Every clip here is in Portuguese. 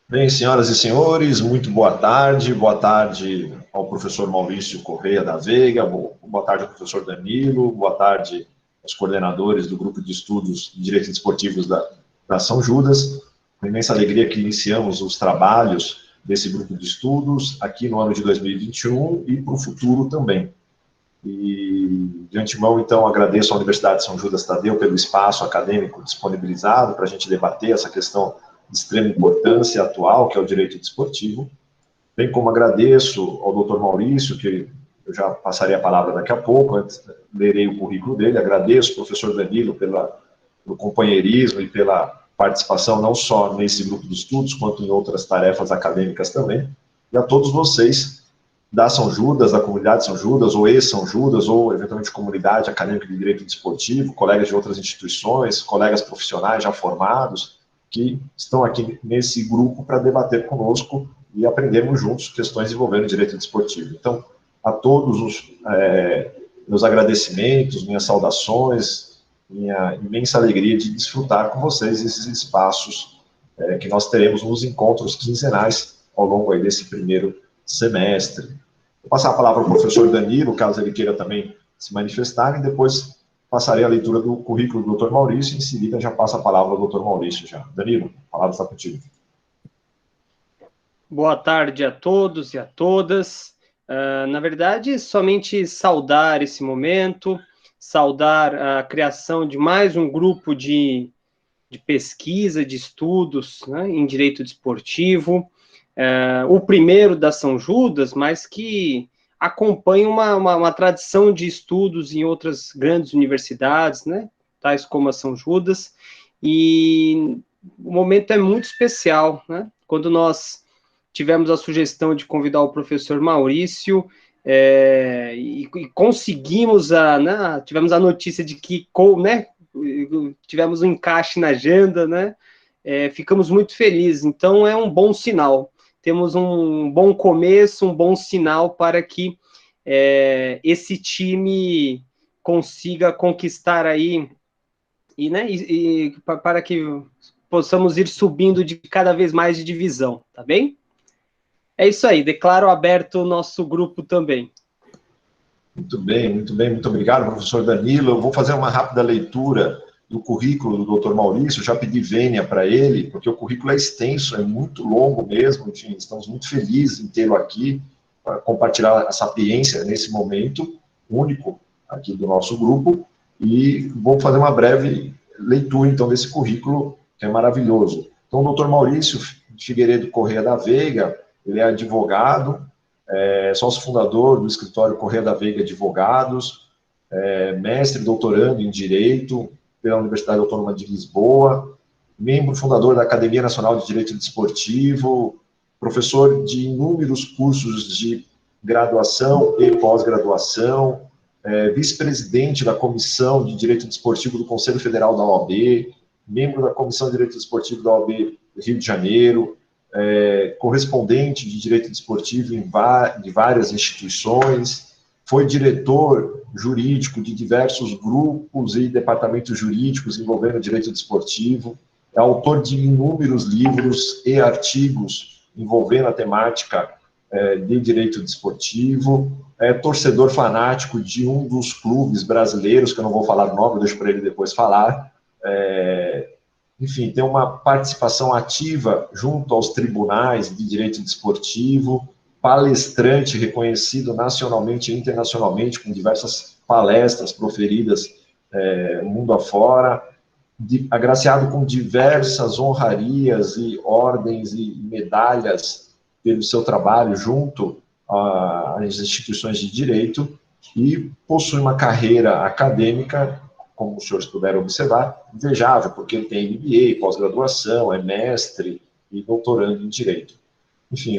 Bem, senhoras e senhores, muito boa tarde. Boa tarde ao professor Maurício Correia da Veiga, boa tarde ao professor Danilo, boa tarde aos coordenadores do Grupo de Estudos de Direitos Desportivos da São Judas. Com imensa alegria que iniciamos os trabalhos desse grupo de estudos aqui no ano de 2021 e para o futuro também. E, de antemão, então, agradeço à Universidade de São Judas Tadeu pelo espaço acadêmico disponibilizado para a gente debater essa questão de extrema importância atual, que é o direito desportivo, bem como agradeço ao Dr. Maurício, que eu já passarei a palavra daqui a pouco, antes lerei o currículo dele, agradeço ao professor Danilo pelo companheirismo e pela participação, não só nesse grupo de estudos, quanto em outras tarefas acadêmicas também, e a todos vocês da São Judas, da comunidade São Judas, ou ex-São Judas, ou eventualmente comunidade acadêmica de direito desportivo, colegas de outras instituições, colegas profissionais já formados, que estão aqui nesse grupo para debater conosco e aprendermos juntos questões envolvendo direito desportivo. Então, a todos os meus agradecimentos, minhas saudações, minha imensa alegria de desfrutar com vocês esses espaços que nós teremos nos encontros quinzenais ao longo aí desse primeiro semestre. Vou passar a palavra ao professor Danilo, caso ele queira também se manifestar, e depois passarei a leitura do currículo do Dr. Maurício, e em seguida já passa a palavra ao Dr. Maurício. Já. Danilo, a palavra está contigo. Boa tarde a todos e a todas. Na verdade, somente saudar esse momento, saudar a criação de mais um grupo de pesquisa, de estudos, né, em direito desportivo, o primeiro da São Judas, mas que acompanha uma tradição de estudos em outras grandes universidades, né, tais como a São Judas, e o momento é muito especial, né, quando nós tivemos a sugestão de convidar o professor Maurício, e conseguimos, né, tivemos a notícia de que, né, tivemos um encaixe na agenda, né, ficamos muito felizes, então é um bom sinal, temos um bom começo, um bom sinal para que esse time consiga conquistar aí, para que possamos ir subindo de cada vez mais de divisão, tá bem? É isso aí, declaro aberto o nosso grupo também. Muito bem, muito obrigado, professor Danilo. Eu vou fazer uma rápida leitura do currículo do Dr. Maurício, já pedi vênia para ele, porque o currículo é extenso, é muito longo mesmo, enfim, estamos muito felizes em tê-lo aqui, para compartilhar a sapiência nesse momento único aqui do nosso grupo, e vou fazer uma breve leitura, então, desse currículo, que é maravilhoso. Então, o Dr. Maurício Figueiredo Correia da Veiga, ele é advogado, sócio fundador do escritório Correia da Veiga Advogados, mestre e doutorando em Direito pela Universidade Autônoma de Lisboa, membro fundador da Academia Nacional de Direito Desportivo, professor de inúmeros cursos de graduação e pós-graduação, vice-presidente da Comissão de Direito Desportivo do Conselho Federal da OAB, membro da Comissão de Direito Desportivo da OAB Rio de Janeiro, correspondente de direito desportivo de várias instituições, foi diretor jurídico de diversos grupos e departamentos jurídicos envolvendo direito desportivo, é autor de inúmeros livros e artigos envolvendo a temática de direito desportivo, é torcedor fanático de um dos clubes brasileiros, que eu não vou falar o nome, deixo para ele depois falar, enfim, tem uma participação ativa junto aos tribunais de direito desportivo, palestrante reconhecido nacionalmente e internacionalmente, com diversas palestras proferidas mundo afora, agraciado com diversas honrarias e ordens e medalhas pelo seu trabalho junto às instituições de direito, e possui uma carreira acadêmica, como os senhores puderam observar, invejável, porque ele tem MBA, pós-graduação, é mestre e doutorando em Direito. Enfim,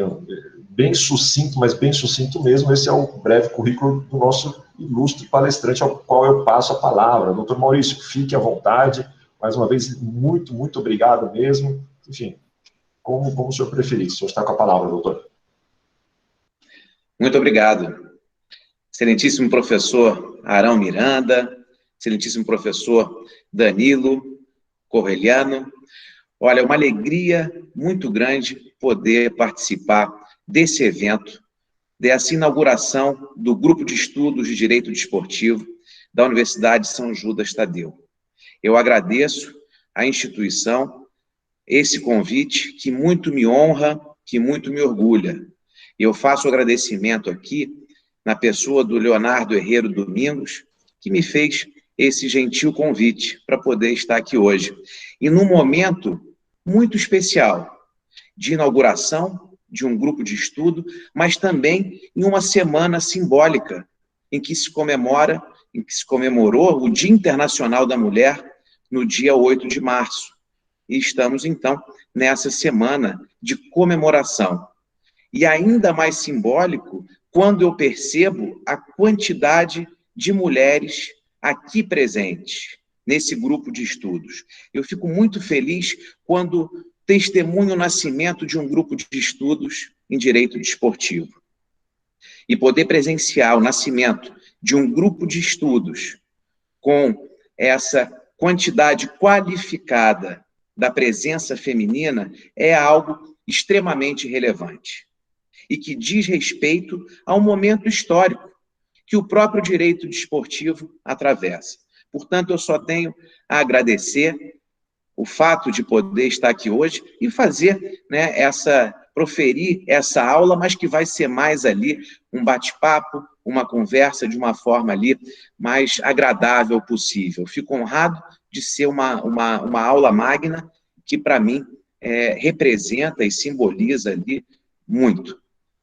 bem sucinto, mas bem sucinto mesmo, esse é o breve currículo do nosso ilustre palestrante, ao qual eu passo a palavra. Doutor Maurício, fique à vontade, mais uma vez, muito obrigado mesmo. Enfim, como o senhor preferir, o senhor está com a palavra, doutor. Muito obrigado. Excelentíssimo professor Arão Miranda, excelentíssimo professor Danilo Correliano, Olha, é uma alegria muito grande poder participar desse evento, dessa inauguração do Grupo de Estudos de Direito Desportivo da Universidade São Judas Tadeu. Eu agradeço à instituição esse convite que muito me honra, que muito me orgulha. Eu faço o agradecimento aqui na pessoa do Leonardo Herrero Domingos, que me fez esse gentil convite para poder estar aqui hoje. E num momento muito especial, de inauguração de um grupo de estudo, mas também em uma semana simbólica, em que se comemorou o Dia Internacional da Mulher, no dia 8 de março. E estamos, então, nessa semana de comemoração. E ainda mais simbólico, quando eu percebo a quantidade de mulheres aqui presentes, nesse grupo de estudos. Eu fico muito feliz quando testemunho o nascimento de um grupo de estudos em direito desportivo. E poder presenciar o nascimento de um grupo de estudos com essa quantidade qualificada da presença feminina é algo extremamente relevante e que diz respeito a um momento histórico que o próprio direito desportivo atravessa. Portanto, eu só tenho a agradecer o fato de poder estar aqui hoje e fazer, né, proferir essa aula, mas que vai ser mais ali um bate-papo, uma conversa de uma forma ali mais agradável possível. Fico honrado de ser uma aula magna que, para mim, representa e simboliza ali muito.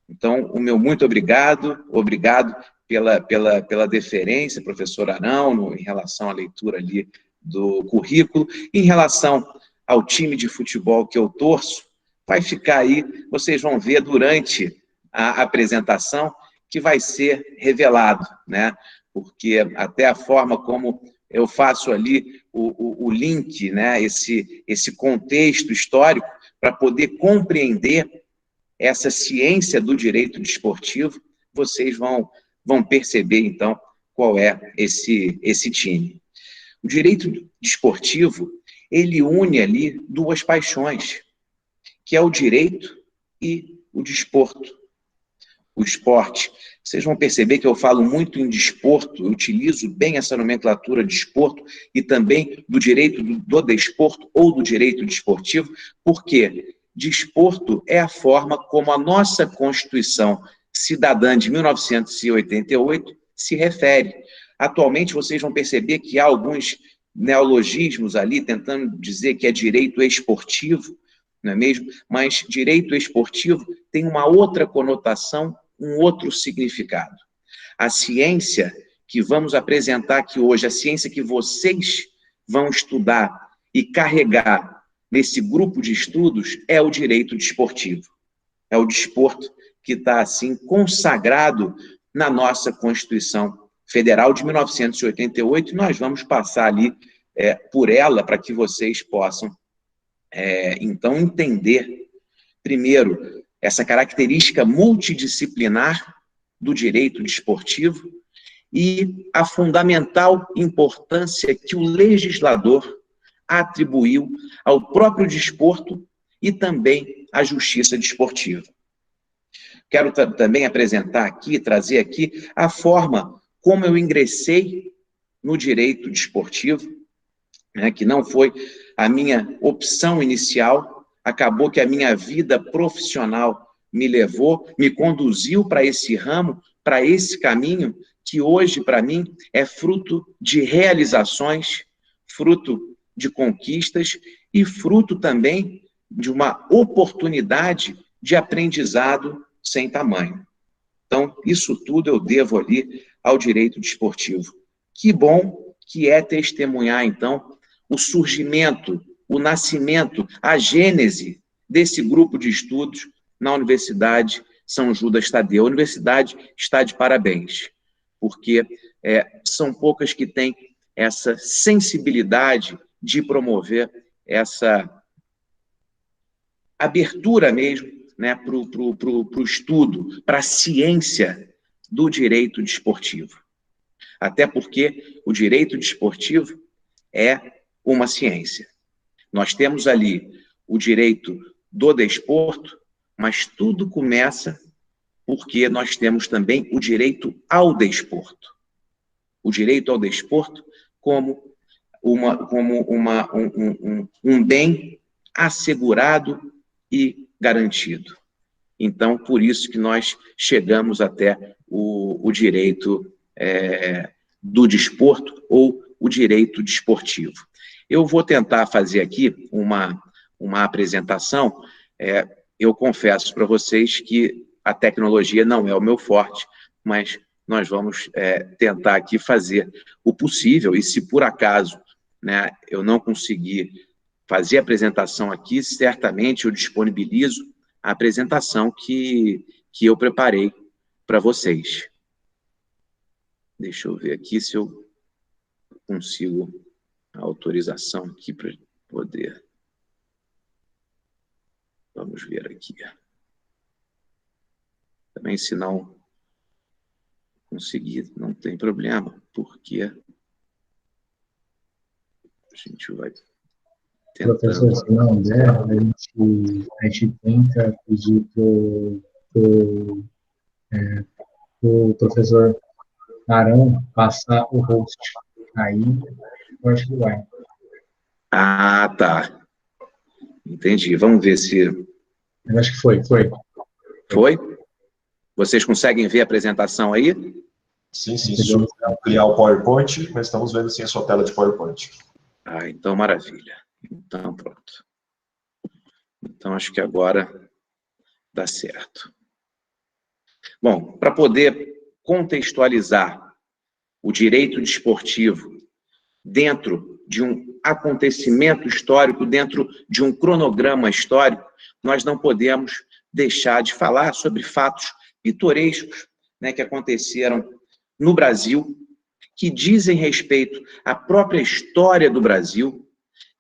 Então, o meu muito obrigado pela deferência, professor Arão, em relação à leitura ali do currículo. Em relação ao time de futebol que eu torço, vai ficar aí, vocês vão ver durante a apresentação, que vai ser revelado, né? Porque até a forma como eu faço ali o link, né? Esse contexto histórico, para poder compreender essa ciência do direito desportivo, vocês vão perceber, então, qual é esse time. O direito desportivo, ele une ali duas paixões, que é o direito e o desporto. O esporte. Vocês vão perceber que eu falo muito em desporto, eu utilizo bem essa nomenclatura de desporto e também do direito do desporto ou do direito desportivo, porque desporto é a forma como a nossa Constituição Cidadã de 1988 se refere. Atualmente, vocês vão perceber que há alguns neologismos ali tentando dizer que é direito esportivo, não é mesmo? Mas direito esportivo tem uma outra conotação, um outro significado. A ciência que vamos apresentar aqui hoje, a ciência que vocês vão estudar e carregar nesse grupo de estudos é o direito desportivo. É o desporto que está, assim, consagrado na nossa Constituição Federal de 1988, e nós vamos passar ali por ela para que vocês possam, então, entender, primeiro, essa característica multidisciplinar do direito desportivo e a fundamental importância que o legislador atribuiu ao próprio desporto e também à justiça desportiva. Quero também apresentar aqui, trazer aqui a forma como eu ingressei no direito desportivo, né, que não foi a minha opção inicial, acabou que a minha vida profissional me levou, me conduziu para esse ramo, para esse caminho, que hoje, para mim, é fruto de realizações, fruto de conquistas e fruto também de uma oportunidade de aprendizado sem tamanho. Então, isso tudo eu devo ali ao direito desportivo. Que bom que é testemunhar, então, o surgimento, o nascimento, a gênese desse grupo de estudos na Universidade São Judas Tadeu. A universidade está de parabéns, porque são poucas que têm essa sensibilidade de promover essa abertura mesmo, né, para o estudo, para a ciência do direito desportivo. Até porque o direito desportivo é uma ciência. Nós temos ali o direito do desporto, mas tudo começa porque nós temos também o direito ao desporto. O direito ao desporto como um bem assegurado e garantido. Então, por isso que nós chegamos até o direito do desporto ou o direito desportivo. Eu vou tentar fazer aqui uma apresentação. Eu confesso para vocês que a tecnologia não é o meu forte, mas nós vamos tentar aqui fazer o possível, e se por acaso, né, eu não conseguir fazer a apresentação aqui, certamente eu disponibilizo a apresentação que eu preparei para vocês. Deixa eu ver aqui se eu consigo a autorização aqui para poder. Vamos ver aqui. Também, se não conseguir, não tem problema, porque a gente vai tentando. Professor, se não der, a gente tenta pedir pro professor Arão passar o host. Aí, eu acho que vai. Ah, tá. Entendi. Vamos ver se... Eu acho que foi. Foi? Vocês conseguem ver a apresentação aí? Sim. Criar o PowerPoint, mas estamos vendo sim a sua tela de PowerPoint. Ah, então maravilha. Então, pronto. Então, acho que agora dá certo. Bom, para poder contextualizar o direito desportivo dentro de um acontecimento histórico, dentro de um cronograma histórico, nós não podemos deixar de falar sobre fatos pitorescos, né, que aconteceram no Brasil, que dizem respeito à própria história do Brasil,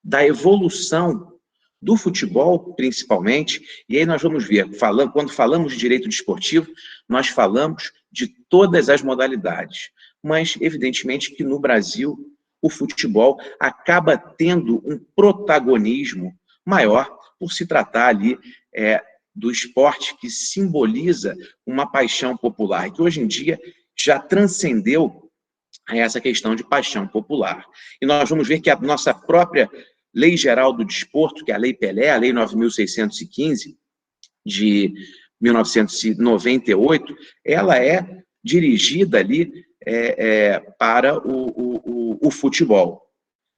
da evolução do futebol, principalmente, e aí nós vamos ver, quando falamos de direito desportivo, nós falamos de todas as modalidades, mas, evidentemente, que no Brasil, o futebol acaba tendo um protagonismo maior, por se tratar ali do esporte que simboliza uma paixão popular, e que hoje em dia já transcendeu essa questão de paixão popular. E nós vamos ver que a nossa própria Lei Geral do Desporto, que é a Lei Pelé, a Lei 9.615, de 1998, ela é dirigida ali para o futebol.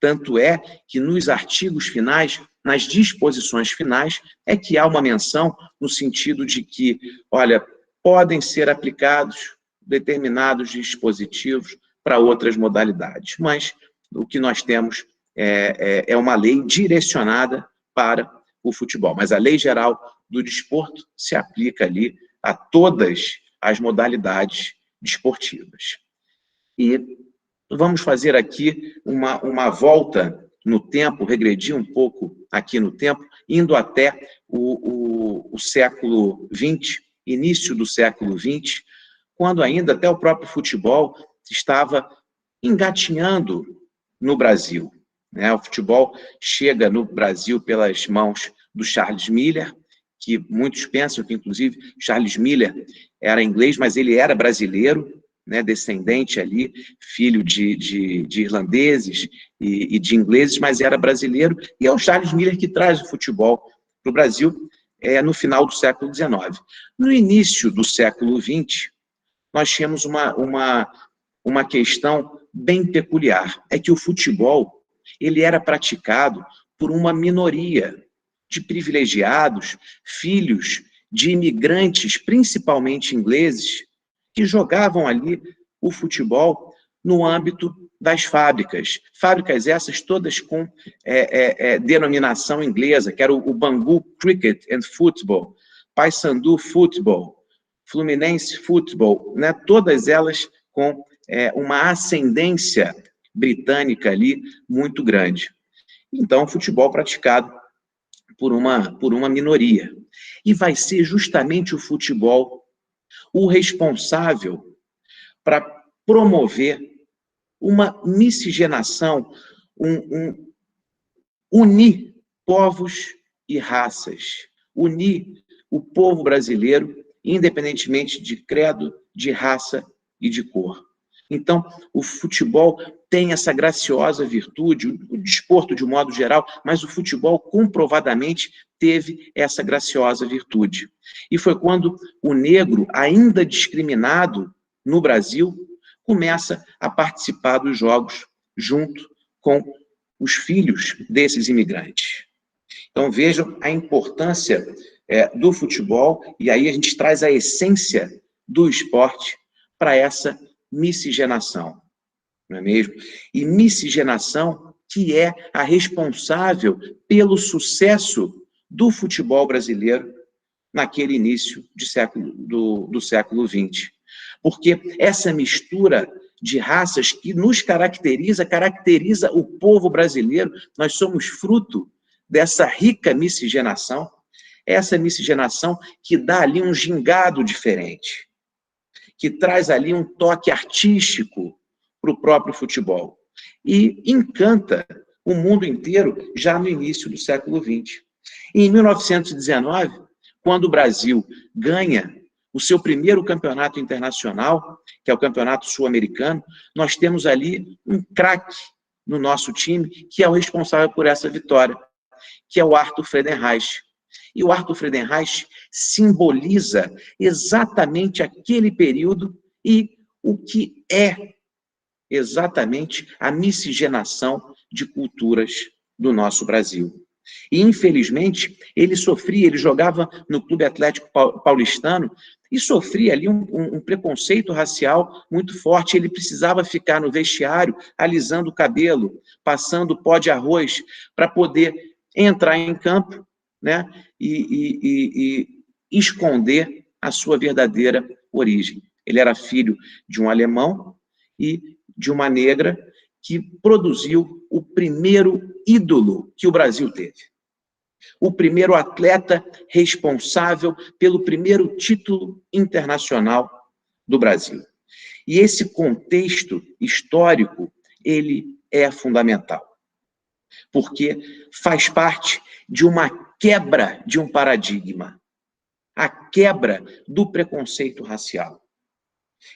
Tanto é que nos artigos finais, nas disposições finais, é que há uma menção no sentido de que, olha, podem ser aplicados determinados dispositivos para outras modalidades, mas o que nós temos é uma lei direcionada para o futebol. Mas a Lei Geral do Desporto se aplica ali a todas as modalidades desportivas. E vamos fazer aqui uma volta no tempo, regredir um pouco aqui no tempo, indo até o século XX, início do século XX, quando ainda até o próprio futebol estava engatinhando no Brasil. O futebol chega no Brasil pelas mãos do Charles Miller, que muitos pensam que, inclusive, Charles Miller era inglês, mas ele era brasileiro, descendente ali, filho de irlandeses e de ingleses, mas era brasileiro, e é o Charles Miller que traz o futebol para o Brasil no final do século XIX. No início do século XX, nós tínhamos uma questão bem peculiar, é que o futebol ele era praticado por uma minoria de privilegiados, filhos de imigrantes, principalmente ingleses, que jogavam ali o futebol no âmbito das fábricas. Fábricas essas todas com denominação inglesa, que era o Bangu Cricket and Football, Paysandu Football, Fluminense Football, todas elas com uma ascendência britânica ali muito grande. Então, futebol praticado por uma minoria. E vai ser justamente o futebol o responsável para promover uma miscigenação, unir povos e raças, unir o povo brasileiro, independentemente de credo, de raça e de cor. Então, o futebol tem essa graciosa virtude, o desporto de um modo geral, mas o futebol comprovadamente teve essa graciosa virtude. E foi quando o negro, ainda discriminado no Brasil, começa a participar dos jogos junto com os filhos desses imigrantes. Então, vejam a importância do futebol, e aí a gente traz a essência do esporte para essa miscigenação, não é mesmo? E miscigenação que é a responsável pelo sucesso do futebol brasileiro naquele início do século XX. Porque essa mistura de raças que nos caracteriza o povo brasileiro, nós somos fruto dessa rica miscigenação, essa miscigenação que dá ali um gingado diferente, que traz ali um toque artístico para o próprio futebol e encanta o mundo inteiro já no início do século XX. E em 1919, quando o Brasil ganha o seu primeiro campeonato internacional, que é o Campeonato Sul-Americano, nós temos ali um craque no nosso time, que é o responsável por essa vitória, que é o Arthur Friedenreich. E o Arthur Friedenreich simboliza exatamente aquele período e o que é exatamente a miscigenação de culturas do nosso Brasil. E, infelizmente, ele jogava no Clube Atlético Paulistano e sofria ali um preconceito racial muito forte. Ele precisava ficar no vestiário, alisando o cabelo, passando pó de arroz, para poder entrar em campo, né, e esconder a sua verdadeira origem. Ele era filho de um alemão e de uma negra que produziu o primeiro ídolo que o Brasil teve. O primeiro atleta responsável pelo primeiro título internacional do Brasil. E esse contexto histórico, ele é fundamental, porque faz parte de uma quebra de um paradigma, a quebra do preconceito racial,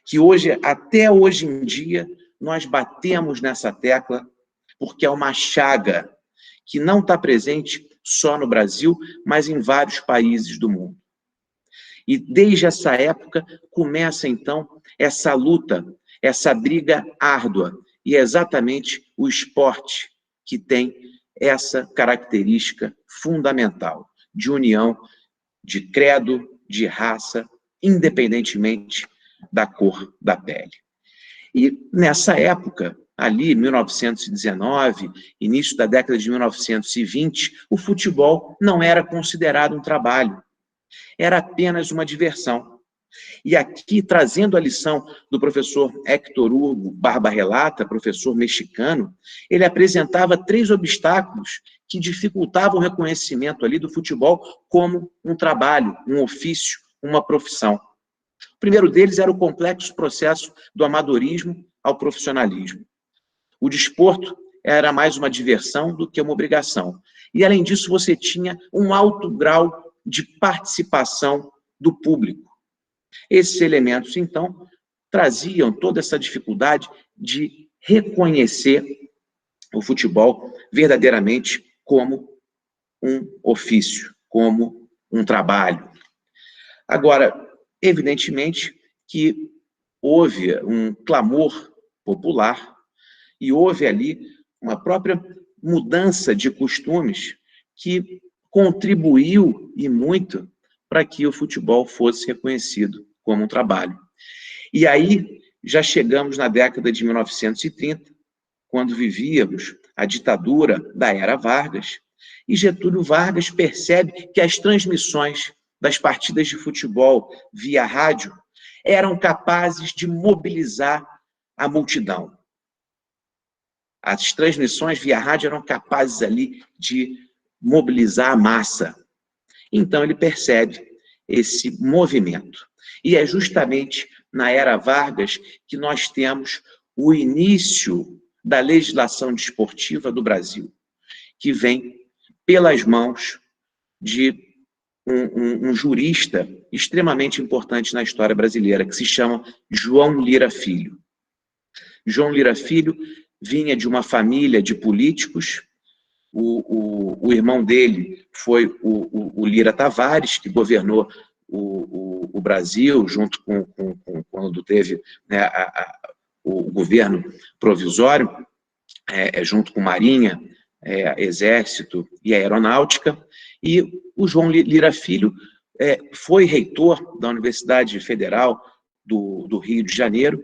que hoje, até hoje em dia, nós batemos nessa tecla, porque é uma chaga que não está presente só no Brasil, mas em vários países do mundo. E desde essa época começa, então, essa luta, essa briga árdua, e é exatamente o esporte que tem essa característica fundamental de união de credo, de raça, independentemente da cor da pele. E nessa época, ali, 1919, início da década de 1920, o futebol não era considerado um trabalho, era apenas uma diversão. E aqui, trazendo a lição do professor Héctor Hugo Barba Relata, professor mexicano, ele apresentava 3 obstáculos que dificultavam o reconhecimento ali do futebol como um trabalho, um ofício, uma profissão. O primeiro deles era o complexo processo do amadorismo ao profissionalismo. O desporto era mais uma diversão do que uma obrigação. E, além disso, você tinha um alto grau de participação do público. Esses elementos, então, traziam toda essa dificuldade de reconhecer o futebol verdadeiramente como um ofício, como um trabalho. Agora, evidentemente que houve um clamor popular e houve ali uma própria mudança de costumes que contribuiu e muito para que o futebol fosse reconhecido como um trabalho. E aí já chegamos na década de 1930, quando vivíamos a ditadura da era Vargas, e Getúlio Vargas percebe que as transmissões das partidas de futebol via rádio eram capazes de mobilizar a multidão. As transmissões via rádio eram capazes ali de mobilizar a massa. Então ele percebe esse movimento. E é justamente na era Vargas que nós temos o início da legislação desportiva do Brasil, que vem pelas mãos de um jurista extremamente importante na história brasileira, que se chama João Lira Filho. João Lira Filho vinha de uma família de políticos. O irmão dele foi o Lira Tavares, que governou o Brasil, junto com quando teve, né, o governo provisório, junto com Marinha, Exército e Aeronáutica. E o João Lira Filho foi reitor da Universidade Federal do Rio de Janeiro,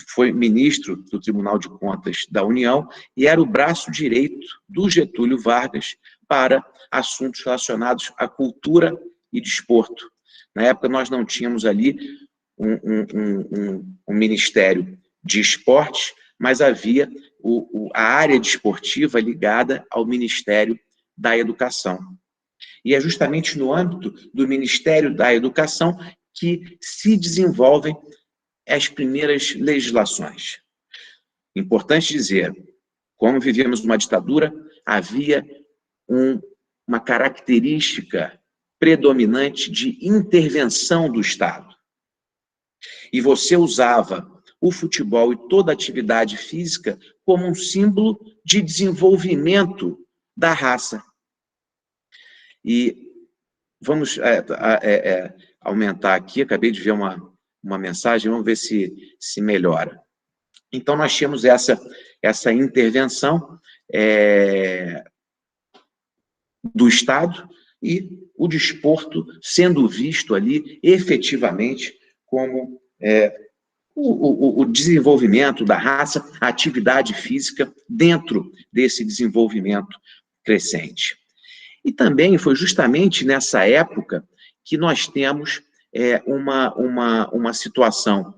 foi ministro do Tribunal de Contas da União e era o braço direito do Getúlio Vargas para assuntos relacionados à cultura e desporto. Na época, nós não tínhamos ali um ministério de esportes, mas havia a área desportiva ligada ao Ministério da Educação. E é justamente no âmbito do Ministério da Educação que se desenvolvem as primeiras legislações. Importante dizer, como vivíamos uma ditadura, havia uma característica predominante de intervenção do Estado. E você usava o futebol e toda a atividade física como um símbolo de desenvolvimento da raça. E vamos aumentar aqui, acabei de ver uma mensagem, vamos ver se melhora. Então, nós tínhamos essa intervenção do Estado e o desporto sendo visto ali efetivamente como o desenvolvimento da raça, a atividade física dentro desse desenvolvimento crescente. E também foi justamente nessa época que nós temos uma situação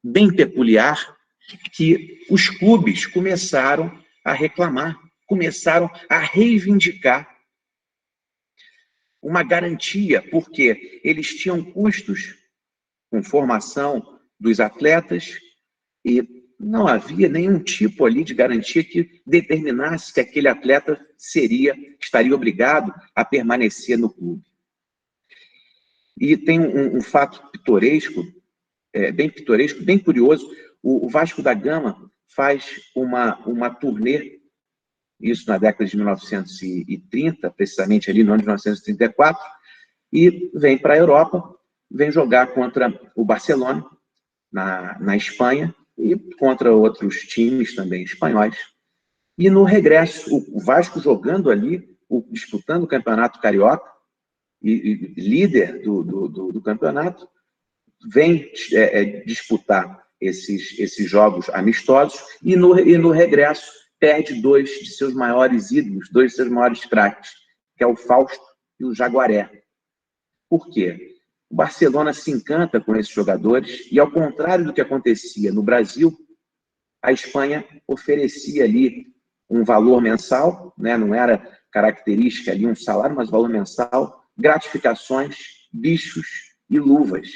bem peculiar, que os clubes começaram a reclamar, começaram a reivindicar uma garantia, porque eles tinham custos com formação dos atletas e não havia nenhum tipo ali de garantia que determinasse que aquele atleta estaria obrigado a permanecer no clube. E tem um fato pitoresco, bem curioso. O Vasco da Gama faz uma turnê, isso na década de 1930, precisamente ali no ano de 1934, e vem para a Europa, vem jogar contra o Barcelona, na Espanha, e contra outros times também espanhóis. E no regresso, o Vasco jogando ali, disputando o Campeonato Carioca, e líder do campeonato, vem disputar esses jogos amistosos e no regresso perde dois de seus maiores ídolos, dois de seus maiores craques, que é o Fausto e o Jaguaré. Por quê? O Barcelona se encanta com esses jogadores e, ao contrário do que acontecia no Brasil, a Espanha oferecia ali um valor mensal, né? Não era característica ali um salário, mas valor mensal, gratificações, bichos e luvas.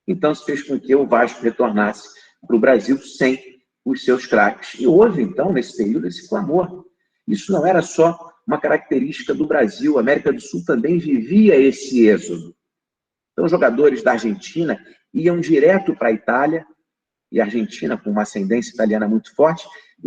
Então, isso fez com que o Vasco retornasse para o Brasil sem os seus craques. E houve, então, nesse período, esse clamor. Isso não era só uma característica do Brasil, a América do Sul também vivia esse êxodo. Então, os jogadores da Argentina iam direto para a Itália, e a Argentina, com uma ascendência italiana muito forte,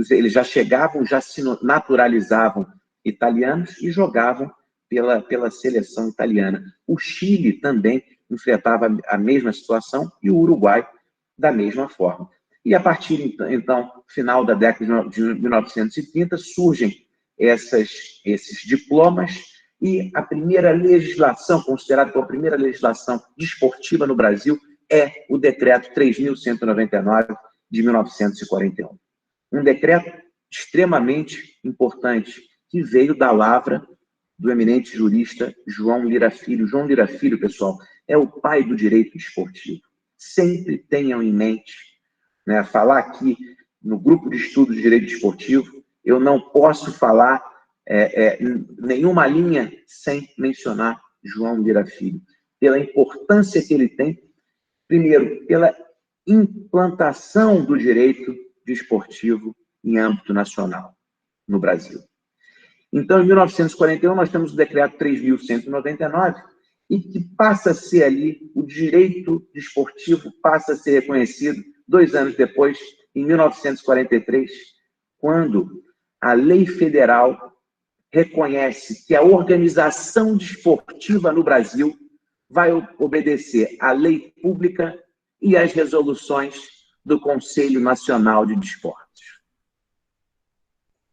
eles já chegavam, já se naturalizavam italianos e jogavam pela seleção italiana. O Chile também enfrentava a mesma situação e o Uruguai da mesma forma. E a partir, então, final da década de 1930, surgem esses diplomas e a primeira legislação, considerada como a primeira legislação desportiva no Brasil, é o Decreto 3.199 de 1941. Um decreto extremamente importante que veio da lavra do eminente jurista João Lira Filho. João Lira Filho, pessoal, é o pai do direito esportivo. Sempre tenham em mente, né, falar aqui no grupo de estudos de direito esportivo, eu não posso falar nenhuma linha sem mencionar João Lira Filho, pela importância que ele tem, primeiro, pela implantação do direito desportivo em âmbito nacional no Brasil. Então, em 1941, nós temos o decreto 3.199, e que passa a ser ali, o direito desportivo passa a ser reconhecido 2 anos depois, em 1943, quando a lei federal reconhece que a organização desportiva no Brasil vai obedecer à lei pública e às resoluções do Conselho Nacional de Desportos.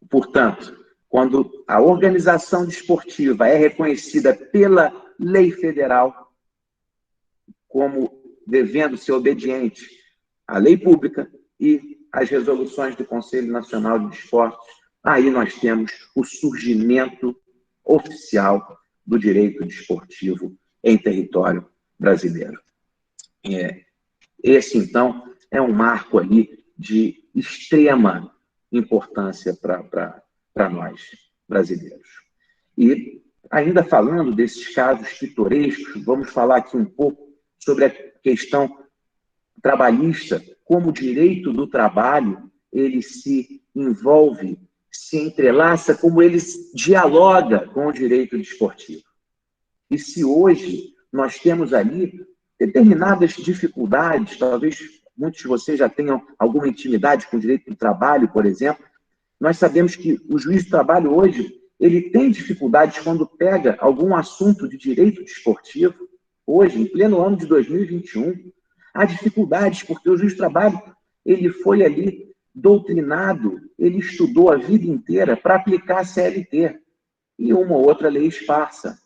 Portanto, quando a organização desportiva é reconhecida pela lei federal como devendo ser obediente à lei pública e às resoluções do Conselho Nacional de Desportos, aí nós temos o surgimento oficial do direito desportivo em território brasileiro. Esse, então, é um marco ali de extrema importância para nós, brasileiros. E, ainda falando desses casos pitorescos, vamos falar aqui um pouco sobre a questão trabalhista, como o direito do trabalho, ele se envolve, se entrelaça, como ele dialoga com o direito desportivo. E se hoje nós temos ali determinadas dificuldades, talvez muitos de vocês já tenham alguma intimidade com o direito do trabalho, por exemplo, nós sabemos que o juiz do trabalho hoje, ele tem dificuldades quando pega algum assunto de direito desportivo, hoje, em pleno ano de 2021, há dificuldades, porque o juiz do trabalho, ele foi ali doutrinado, ele estudou a vida inteira para aplicar a CLT e uma ou outra lei esparsa,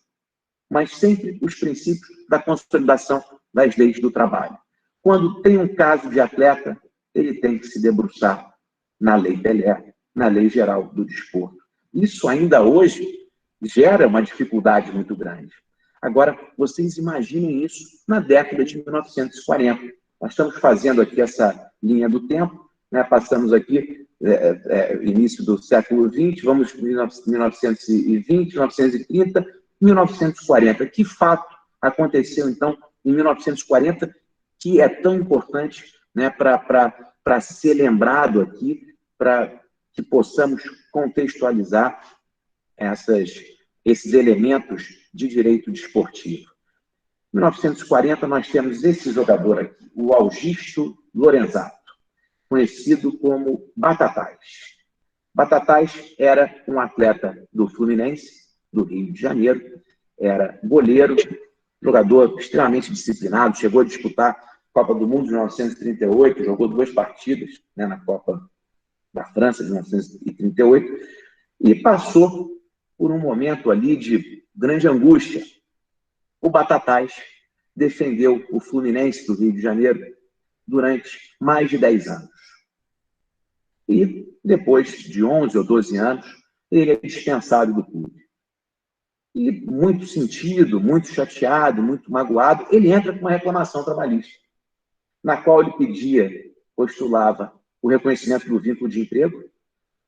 mas sempre os princípios da consolidação das leis do trabalho. Quando tem um caso de atleta, ele tem que se debruçar na Lei Pelé, na Lei Geral do Desporto. Isso ainda hoje gera uma dificuldade muito grande. Agora, vocês imaginem isso na década de 1940. Nós estamos fazendo aqui essa linha do tempo, né? Passamos aqui início do século XX, vamos em 1920, 1930, 1940. Que fato aconteceu, então, em 1940, que é tão importante, né, para ser lembrado aqui, para que possamos contextualizar esses elementos de direito desportivo. Em 1940, nós temos esse jogador aqui, o Augusto Lorenzato, conhecido como Batatais. Batatais era um atleta do Fluminense, do Rio de Janeiro, era goleiro, jogador extremamente disciplinado, chegou a disputar a Copa do Mundo de 1938, jogou 2 partidas, né, na Copa da França de 1938, e passou por um momento ali de grande angústia. O Batatais defendeu o Fluminense do Rio de Janeiro durante mais de 10 anos. E, depois de 11 ou 12 anos, ele é dispensado do clube. E, muito sentido, muito chateado, muito magoado, ele entra com uma reclamação trabalhista, na qual ele postulava o reconhecimento do vínculo de emprego,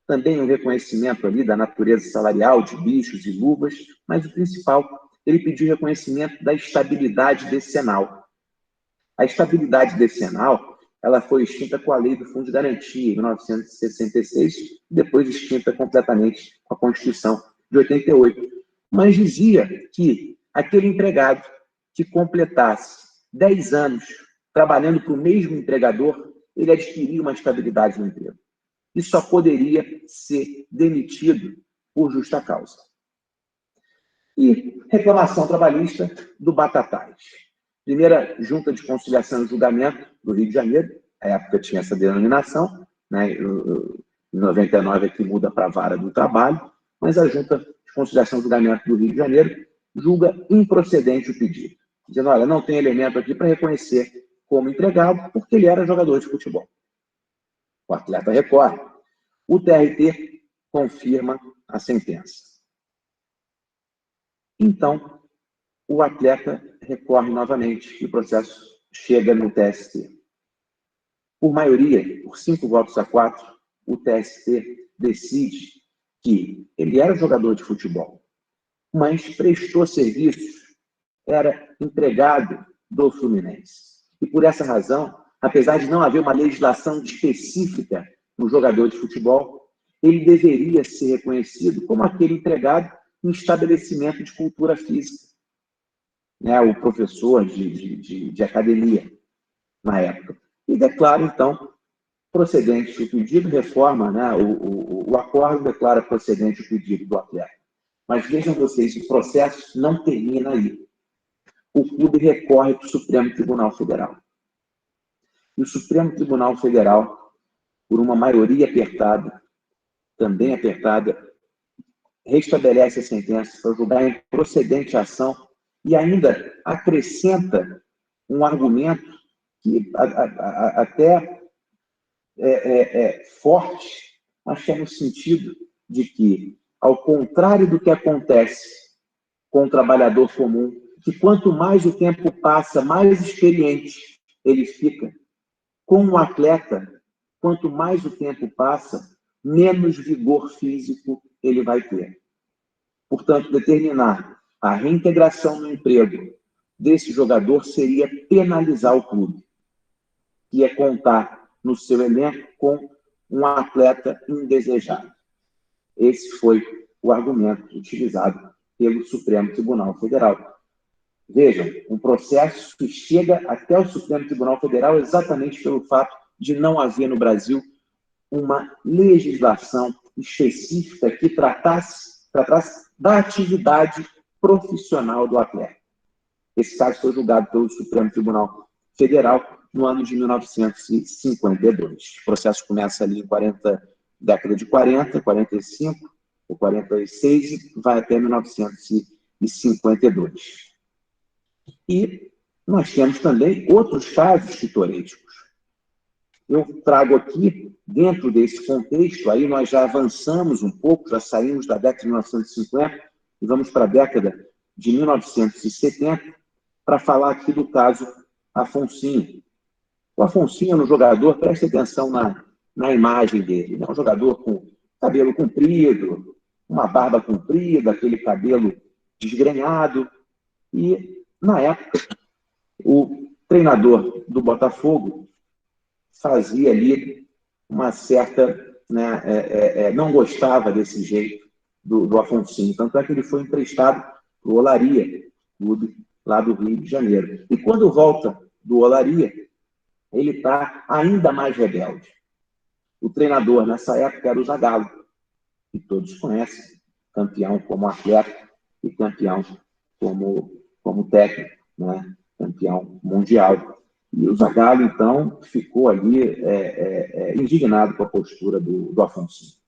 também um reconhecimento ali da natureza salarial, de bichos e luvas, mas o principal, ele pediu reconhecimento da estabilidade decenal. A estabilidade decenal, ela foi extinta com a Lei do Fundo de Garantia, em 1966, depois extinta completamente com a Constituição de 88. Mas dizia que aquele empregado que completasse 10 anos trabalhando para o mesmo empregador, ele adquiria uma estabilidade no emprego. E só poderia ser demitido por justa causa. E reclamação trabalhista do Batatais. Primeira Junta de Conciliação e Julgamento do Rio de Janeiro, na época tinha essa denominação, né? Em 99 aqui muda para a Vara do Trabalho, mas a Junta de Conciliação e Julgamento do Rio de Janeiro julga improcedente o pedido, dizendo, olha, não tem elemento aqui para reconhecer como empregado, porque ele era jogador de futebol. O atleta recorre. O TRT confirma a sentença. Então, o atleta recorre novamente e o processo chega no TST. Por maioria, por 5 votos a 4, o TST decide que ele era jogador de futebol, mas prestou serviços, era empregado do Fluminense. E por essa razão, apesar de não haver uma legislação específica no jogador de futebol, ele deveria ser reconhecido como aquele empregado em estabelecimento de cultura física, né? O professor de academia, na época. E declara, então, procedente o pedido, reforma, né? O acordo declara procedente o pedido do atleta. Mas vejam vocês, o processo não termina aí. O clube recorre para o Supremo Tribunal Federal. E o Supremo Tribunal Federal, por uma maioria apertada, também apertada, restabelece a sentença para julgar em procedente a ação e ainda acrescenta um argumento que até forte, mas que é no sentido de que, ao contrário do que acontece com o trabalhador comum, que quanto mais o tempo passa, mais experiente ele fica, com o atleta, quanto mais o tempo passa, menos vigor físico ele vai ter. Portanto, determinar a reintegração no emprego desse jogador seria penalizar o clube, que é contar no seu elenco com um atleta indesejado. Esse foi o argumento utilizado pelo Supremo Tribunal Federal. Vejam, um processo que chega até o Supremo Tribunal Federal exatamente pelo fato de não haver no Brasil uma legislação específica que tratasse da atividade profissional do atleta. Esse caso foi julgado pelo Supremo Tribunal Federal no ano de 1952. O processo começa ali em década de 40, 45 ou 46 e vai até 1952. E nós temos também outros casos pitorescos. Eu trago aqui, dentro desse contexto, aí nós já avançamos um pouco, já saímos da década de 1950 e vamos para a década de 1970, para falar aqui do caso Afonsinho. O Afonsinho era um jogador, preste atenção na imagem dele, né? Um jogador com cabelo comprido, uma barba comprida, aquele cabelo desgrenhado, e, na época, o treinador do Botafogo fazia ali uma certa... não gostava desse jeito do Afonsinho, tanto é que ele foi emprestado para o Olaria, clube lá do Rio de Janeiro. E quando volta do Olaria, ele está ainda mais rebelde. O treinador, nessa época, era o Zagallo, que todos conhecem, campeão como atleta e campeão como técnico, né? Campeão mundial. E o Zagallo, então, ficou ali indignado com a postura do Afonso.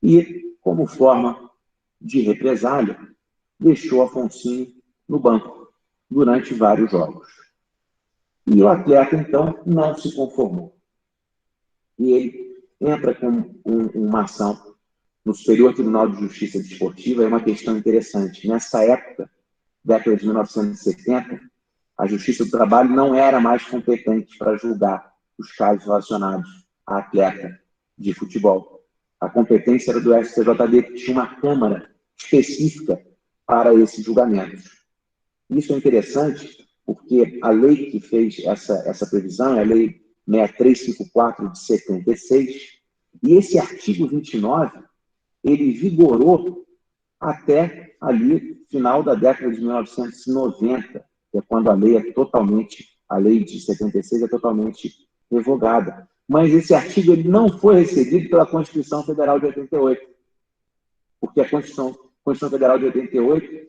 E, como forma de represália, deixou Afonso no banco durante vários jogos. E o atleta, então, não se conformou. E ele entra com uma ação no Superior Tribunal de Justiça Desportiva. É uma questão interessante. Nessa época, década de 1970, a Justiça do Trabalho não era mais competente para julgar os casos relacionados a atleta de futebol. A competência era do STJD, que tinha uma câmara específica para esses julgamentos. Isso é interessante porque a lei que fez essa previsão é a Lei 6354 de 76, e esse artigo 29, ele vigorou até ali, final da década de 1990, que é quando a lei de 76 é totalmente revogada. Mas esse artigo ele não foi recebido pela Constituição Federal de 88, porque a Constituição Federal de 88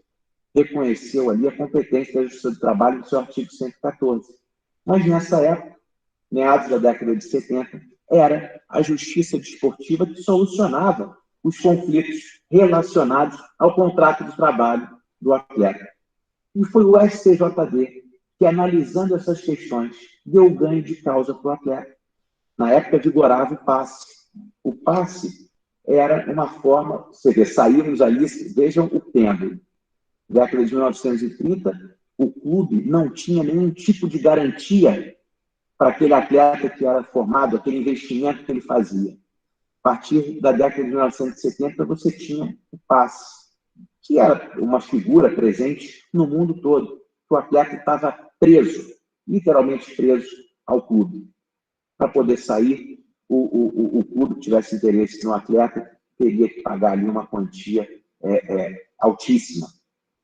reconheceu ali a competência da Justiça do Trabalho no seu artigo 114. Mas nessa época, meados da década de 70, era a Justiça Desportiva que solucionava os conflitos relacionados ao contrato de trabalho do atleta. E foi o STJD que, analisando essas questões, deu ganho de causa para o atleta. Na época, vigorava o passe. O passe era uma forma... Você vê, saímos ali, vejam o pêndulo. Década de 1930, o clube não tinha nenhum tipo de garantia para aquele atleta que era formado, aquele investimento que ele fazia. A partir da década de 1970, você tinha o passe, que era uma figura presente no mundo todo. O atleta estava preso, literalmente preso ao clube. Para poder sair, o clube que tivesse interesse no atleta teria que pagar ali uma quantia altíssima.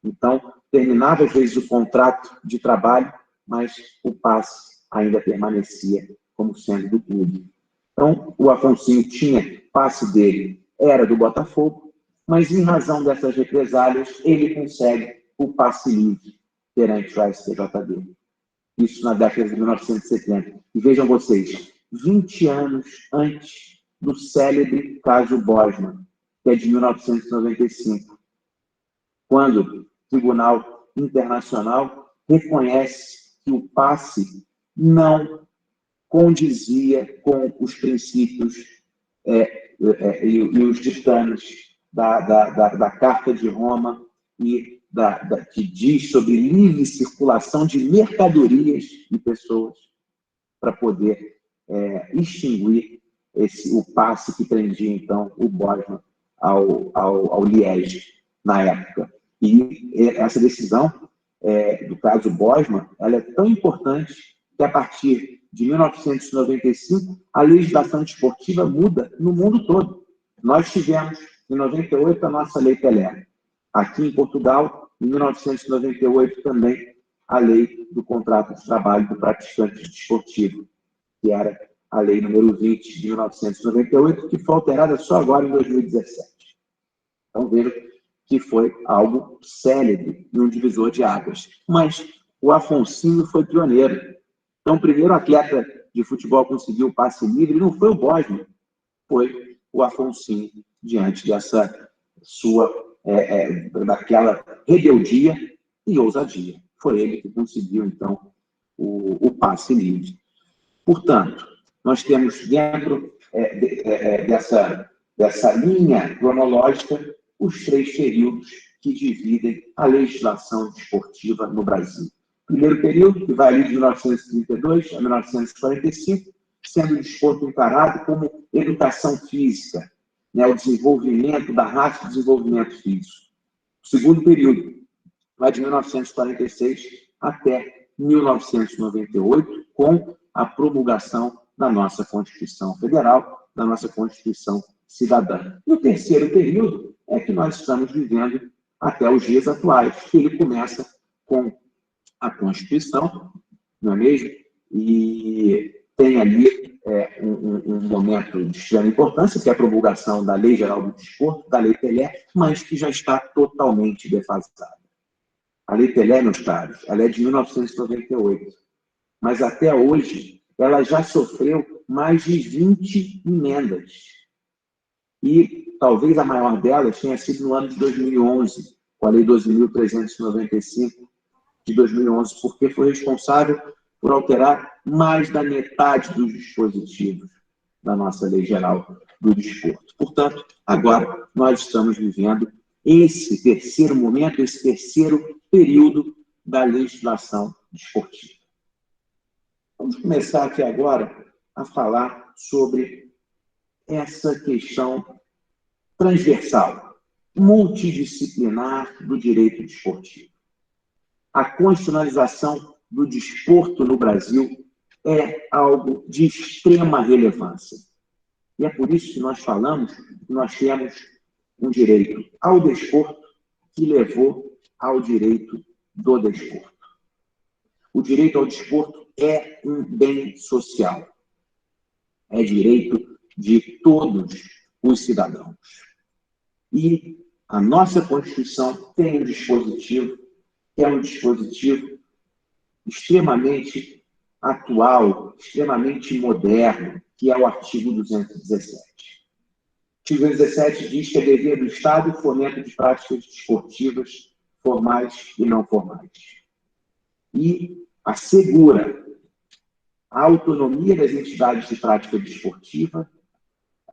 Então, terminava às vezes o contrato de trabalho, mas o passe ainda permanecia como sendo do clube. Então, o Afonsinho tinha passe dele, era do Botafogo, mas em razão dessas represálias, ele consegue o passe livre perante o STJD. Isso na década de 1970. E vejam vocês, 20 anos antes do célebre caso Bosman, que é de 1995, quando o Tribunal Internacional reconhece que o passe não condizia com os princípios e os ditames da Carta de Roma e que diz sobre livre circulação de mercadorias e pessoas para poder extinguir o passe que prendia, então, o Bosman ao Liege, na época. E essa decisão do caso Bosman, ela é tão importante que, a partir de 1995, a legislação desportiva muda no mundo todo. Nós tivemos, em 98, a nossa Lei Pelé. Aqui em Portugal, em 1998, também a Lei do Contrato de Trabalho do Praticante Desportivo, que era a Lei número 20 de 1998, que foi alterada só agora em 2017. Então, vejam que foi algo célebre e um divisor de águas. Mas o Afonsinho foi pioneiro. Então, o primeiro atleta de futebol conseguiu o passe livre não foi o Bosman, foi o Afonsinho, diante dessa daquela rebeldia e ousadia. Foi ele que conseguiu, então, o passe livre. Portanto, nós temos dentro dessa linha cronológica os 3 períodos que dividem a legislação desportiva no Brasil. Primeiro período, que vai ali de 1932 a 1945, sendo o desporto encarado como educação física, né, o desenvolvimento da raça e desenvolvimento físico. O segundo período vai de 1946 até 1998, com a promulgação da nossa Constituição Federal, da nossa Constituição Cidadã. E o terceiro período é que nós estamos vivendo até os dias atuais, que ele começa com a Constituição, não é mesmo? E tem ali um momento de extrema importância, que é a promulgação da Lei Geral do Desporto, da Lei Pelé, mas que já está totalmente defasada. A Lei Pelé, meus caros, ela é de 1998, mas até hoje ela já sofreu mais de 20 emendas. E talvez a maior delas tenha sido no ano de 2011, com a Lei 12.395 de 2011, porque foi responsável por alterar mais da metade dos dispositivos da nossa Lei Geral do Desporto. Portanto, agora nós estamos vivendo esse terceiro momento, esse terceiro período da legislação desportiva. Vamos começar aqui agora a falar sobre essa questão transversal, multidisciplinar do direito desportivo. A constitucionalização do desporto no Brasil é algo de extrema relevância. E é por isso que nós falamos que nós temos um direito ao desporto que levou ao direito do desporto. O direito ao desporto é um bem social. É direito de todos os cidadãos. E a nossa Constituição tem um dispositivo que é um dispositivo extremamente atual, extremamente moderno, que é o artigo 217. O artigo 217 diz que é dever do Estado o fomento de práticas desportivas formais e não formais. E assegura a autonomia das entidades de prática desportiva,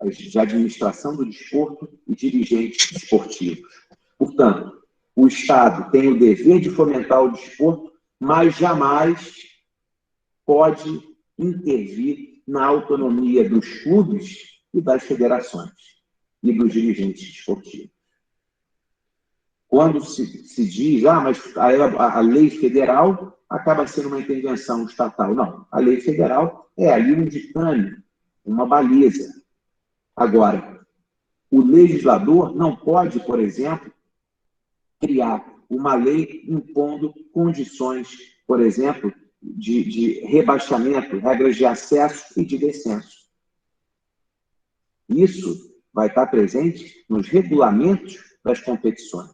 de administração do desporto e dirigentes desportivos. Portanto, o Estado tem o dever de fomentar o desporto, mas jamais pode intervir na autonomia dos clubes e das federações e dos dirigentes desportivos. Quando se diz, mas a lei federal acaba sendo uma intervenção estatal. Não, a lei federal é ali um ditame uma baliza. Agora, o legislador não pode, por exemplo, criar uma lei impondo condições, por exemplo, de rebaixamento, regras de acesso e de descenso. Isso vai estar presente nos regulamentos das competições,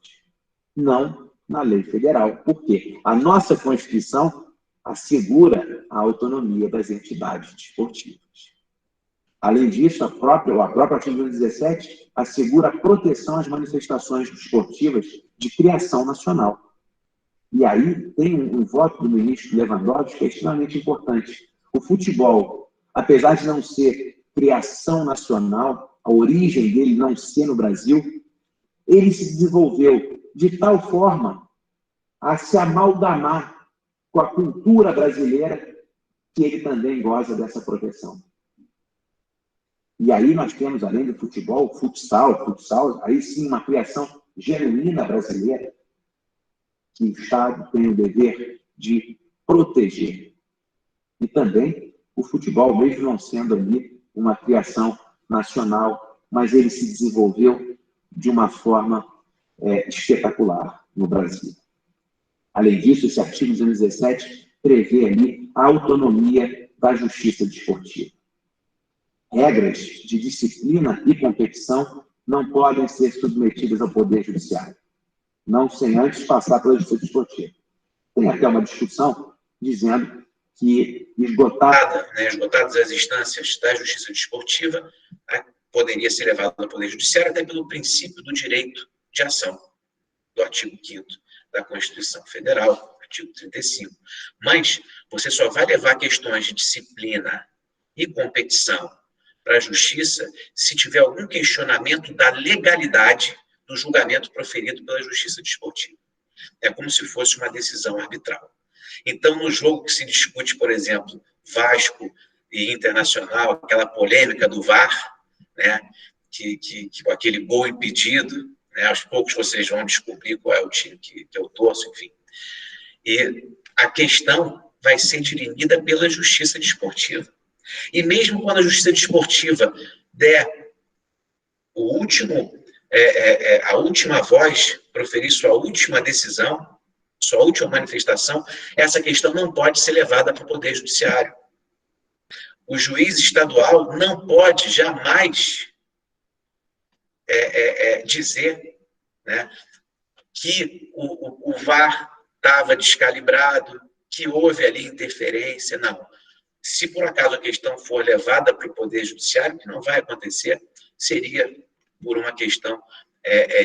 não na lei federal. Por quê? A nossa Constituição assegura a autonomia das entidades desportivas. Além disso, a própria artigo 17 assegura a proteção às manifestações desportivas de criação nacional. E aí tem um voto do ministro Lewandowski que é extremamente importante. O futebol, apesar de não ser criação nacional, a origem dele não ser no Brasil, ele se desenvolveu de tal forma a se amalgamar com a cultura brasileira que ele também goza dessa proteção. E aí nós temos, além do futebol, futsal, aí sim uma criação genuína brasileira, que o Estado tem o dever de proteger. E também o futebol, mesmo não sendo ali uma criação nacional, mas ele se desenvolveu de uma forma espetacular no Brasil. Além disso, esse artigo 217 prevê ali a autonomia da justiça desportiva. Regras de disciplina e competição não podem ser submetidas ao Poder Judiciário, não sem antes passar pela justiça desportiva. Tem até uma discussão dizendo que esgotadas as instâncias da justiça desportiva, poderia ser levado ao Poder Judiciário até pelo princípio do direito de ação, do artigo 5º da Constituição Federal, artigo 35. Mas você só vai levar questões de disciplina e competição para a justiça se tiver algum questionamento da legalidade do julgamento proferido pela justiça desportiva. É como se fosse uma decisão arbitral. Então, no jogo que se discute, por exemplo, Vasco e Internacional, aquela polêmica do VAR, né, que aquele gol impedido, né, aos poucos vocês vão descobrir qual é o time que eu torço, enfim. E a questão vai ser dirimida pela justiça desportiva. E mesmo quando a justiça desportiva der a última voz, proferir sua última decisão, sua última manifestação, essa questão não pode ser levada para o Poder Judiciário. O juiz estadual não pode jamais dizer, né, que o VAR estava descalibrado, que houve ali interferência, não. Se por acaso a questão for levada para o Poder Judiciário, que não vai acontecer, seria por uma questão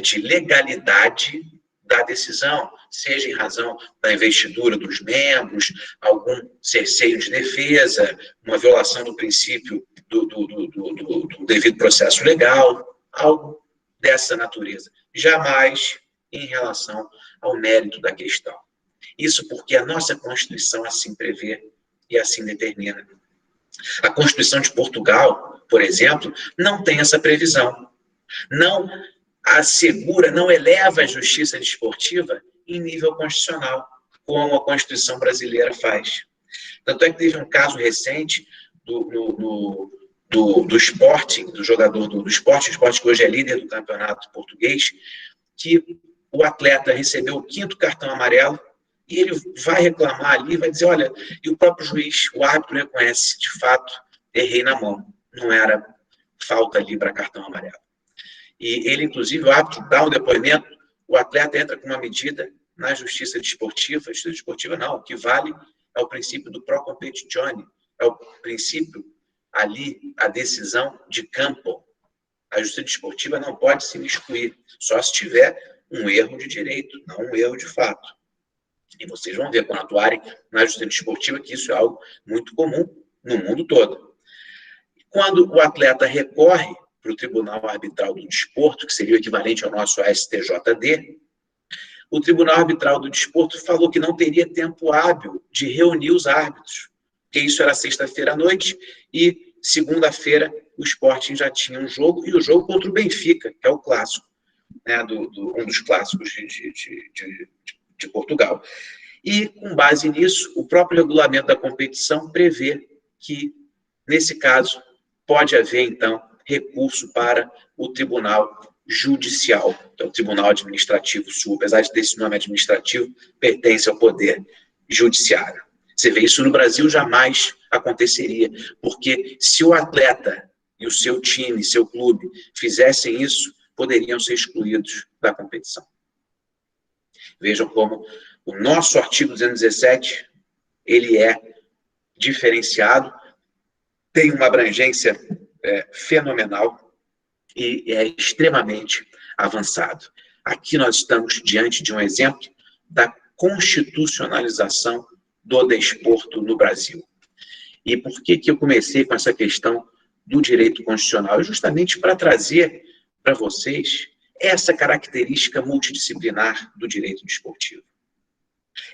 de legalidade da decisão, seja em razão da investidura dos membros, algum cerceio de defesa, uma violação do princípio do devido processo legal, algo dessa natureza. Jamais em relação ao mérito da questão. Isso porque a nossa Constituição assim prevê e assim determina. A Constituição de Portugal, por exemplo, não tem essa previsão. Não assegura, não eleva a justiça desportiva em nível constitucional, como a Constituição brasileira faz. Tanto é que teve um caso recente do Sporting, do jogador do Sporting que hoje é líder do campeonato português, que o atleta recebeu o 5º cartão amarelo e ele vai reclamar ali, vai dizer, olha, e o próprio juiz, o árbitro reconhece, de fato, errei na mão, não era falta ali para cartão amarelo. E ele, inclusive, o árbitro dá um depoimento, o atleta entra com uma medida na justiça desportiva. A justiça desportiva não, o que vale é o princípio do pro competitione, é o princípio ali, a decisão de campo. A justiça desportiva não pode se excluir, só se tiver um erro de direito, não um erro de fato. E vocês vão ver, quando atuarem na justiça desportiva, que isso é algo muito comum no mundo todo. Quando o atleta recorre para o Tribunal Arbitral do Desporto, que seria o equivalente ao nosso STJD, o Tribunal Arbitral do Desporto falou que não teria tempo hábil de reunir os árbitros, porque isso era sexta-feira à noite e segunda-feira o Sporting já tinha um jogo, e o jogo contra o Benfica, que é o clássico, né, um dos clássicos de Portugal. E, com base nisso, o próprio regulamento da competição prevê que, nesse caso, pode haver, então, recurso para o Tribunal Judicial, que é o Tribunal Administrativo Sul. Apesar de ter esse nome administrativo, pertence ao Poder Judiciário. Você vê, isso no Brasil jamais aconteceria, porque se o atleta e o seu time, seu clube, fizessem isso, poderiam ser excluídos da competição. Vejam como o nosso artigo 217, ele é diferenciado, tem uma abrangência fenomenal e é extremamente avançado. Aqui nós estamos diante de um exemplo da constitucionalização do desporto no Brasil. E por que eu comecei com essa questão do direito constitucional? Justamente para trazer para vocês essa característica multidisciplinar do direito desportivo.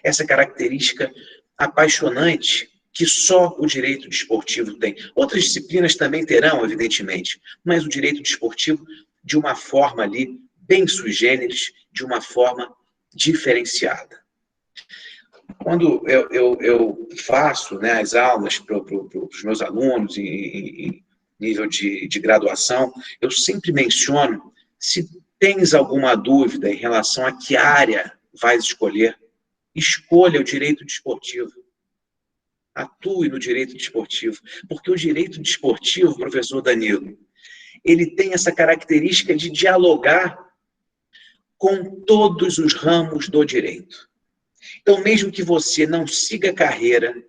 Essa característica apaixonante que só o direito desportivo tem. Outras disciplinas também terão, evidentemente, mas o direito desportivo, de uma forma ali, bem sui generis, de uma forma diferenciada. Quando eu faço, né, as aulas para os meus alunos em nível de graduação, eu sempre menciono, se tens alguma dúvida em relação a que área vais escolher, escolha o direito desportivo. Atue no direito desportivo. Porque o direito desportivo, professor Danilo, ele tem essa característica de dialogar com todos os ramos do direito. Então, mesmo que você não siga carreira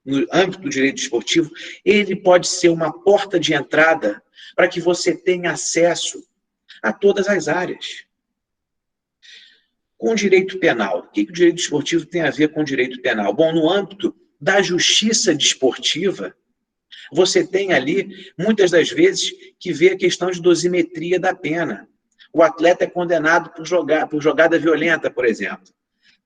no âmbito do direito desportivo, ele pode ser uma porta de entrada para que você tenha acesso a todas as áreas. Com o direito penal, o que o direito desportivo tem a ver com o direito penal? Bom, no âmbito da justiça desportiva, você tem ali, muitas das vezes, que ver a questão de dosimetria da pena. O atleta é condenado por jogada violenta, por exemplo.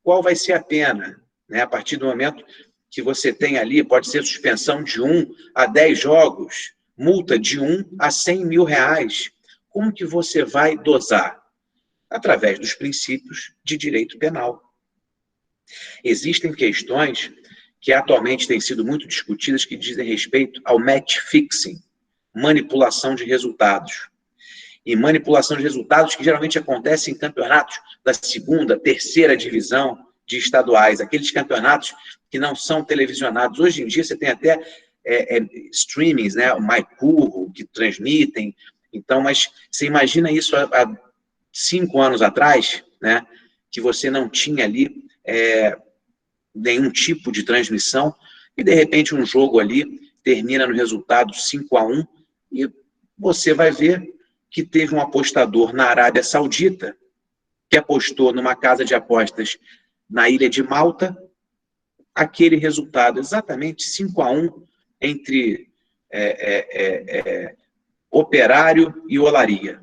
Qual vai ser a pena? Né? A partir do momento que você tem ali, pode ser suspensão de 1 a 10 jogos, multa de 1 a 100 mil reais. Como que você vai dosar? Através dos princípios de direito penal. Existem questões que atualmente têm sido muito discutidas que dizem respeito ao match fixing, manipulação de resultados. E manipulação de resultados que geralmente acontece em campeonatos da 2ª, 3ª divisão de estaduais, aqueles campeonatos que não são televisionados. Hoje em dia você tem até streamings, né, o MyCurro, que transmitem. Então, mas você imagina isso há 5 anos atrás, né, que você não tinha ali nenhum tipo de transmissão, e de repente um jogo ali termina no resultado 5-1, e você vai ver que teve um apostador na Arábia Saudita, que apostou numa casa de apostas na ilha de Malta, aquele resultado, exatamente 5-1 entre Operário e Olaria.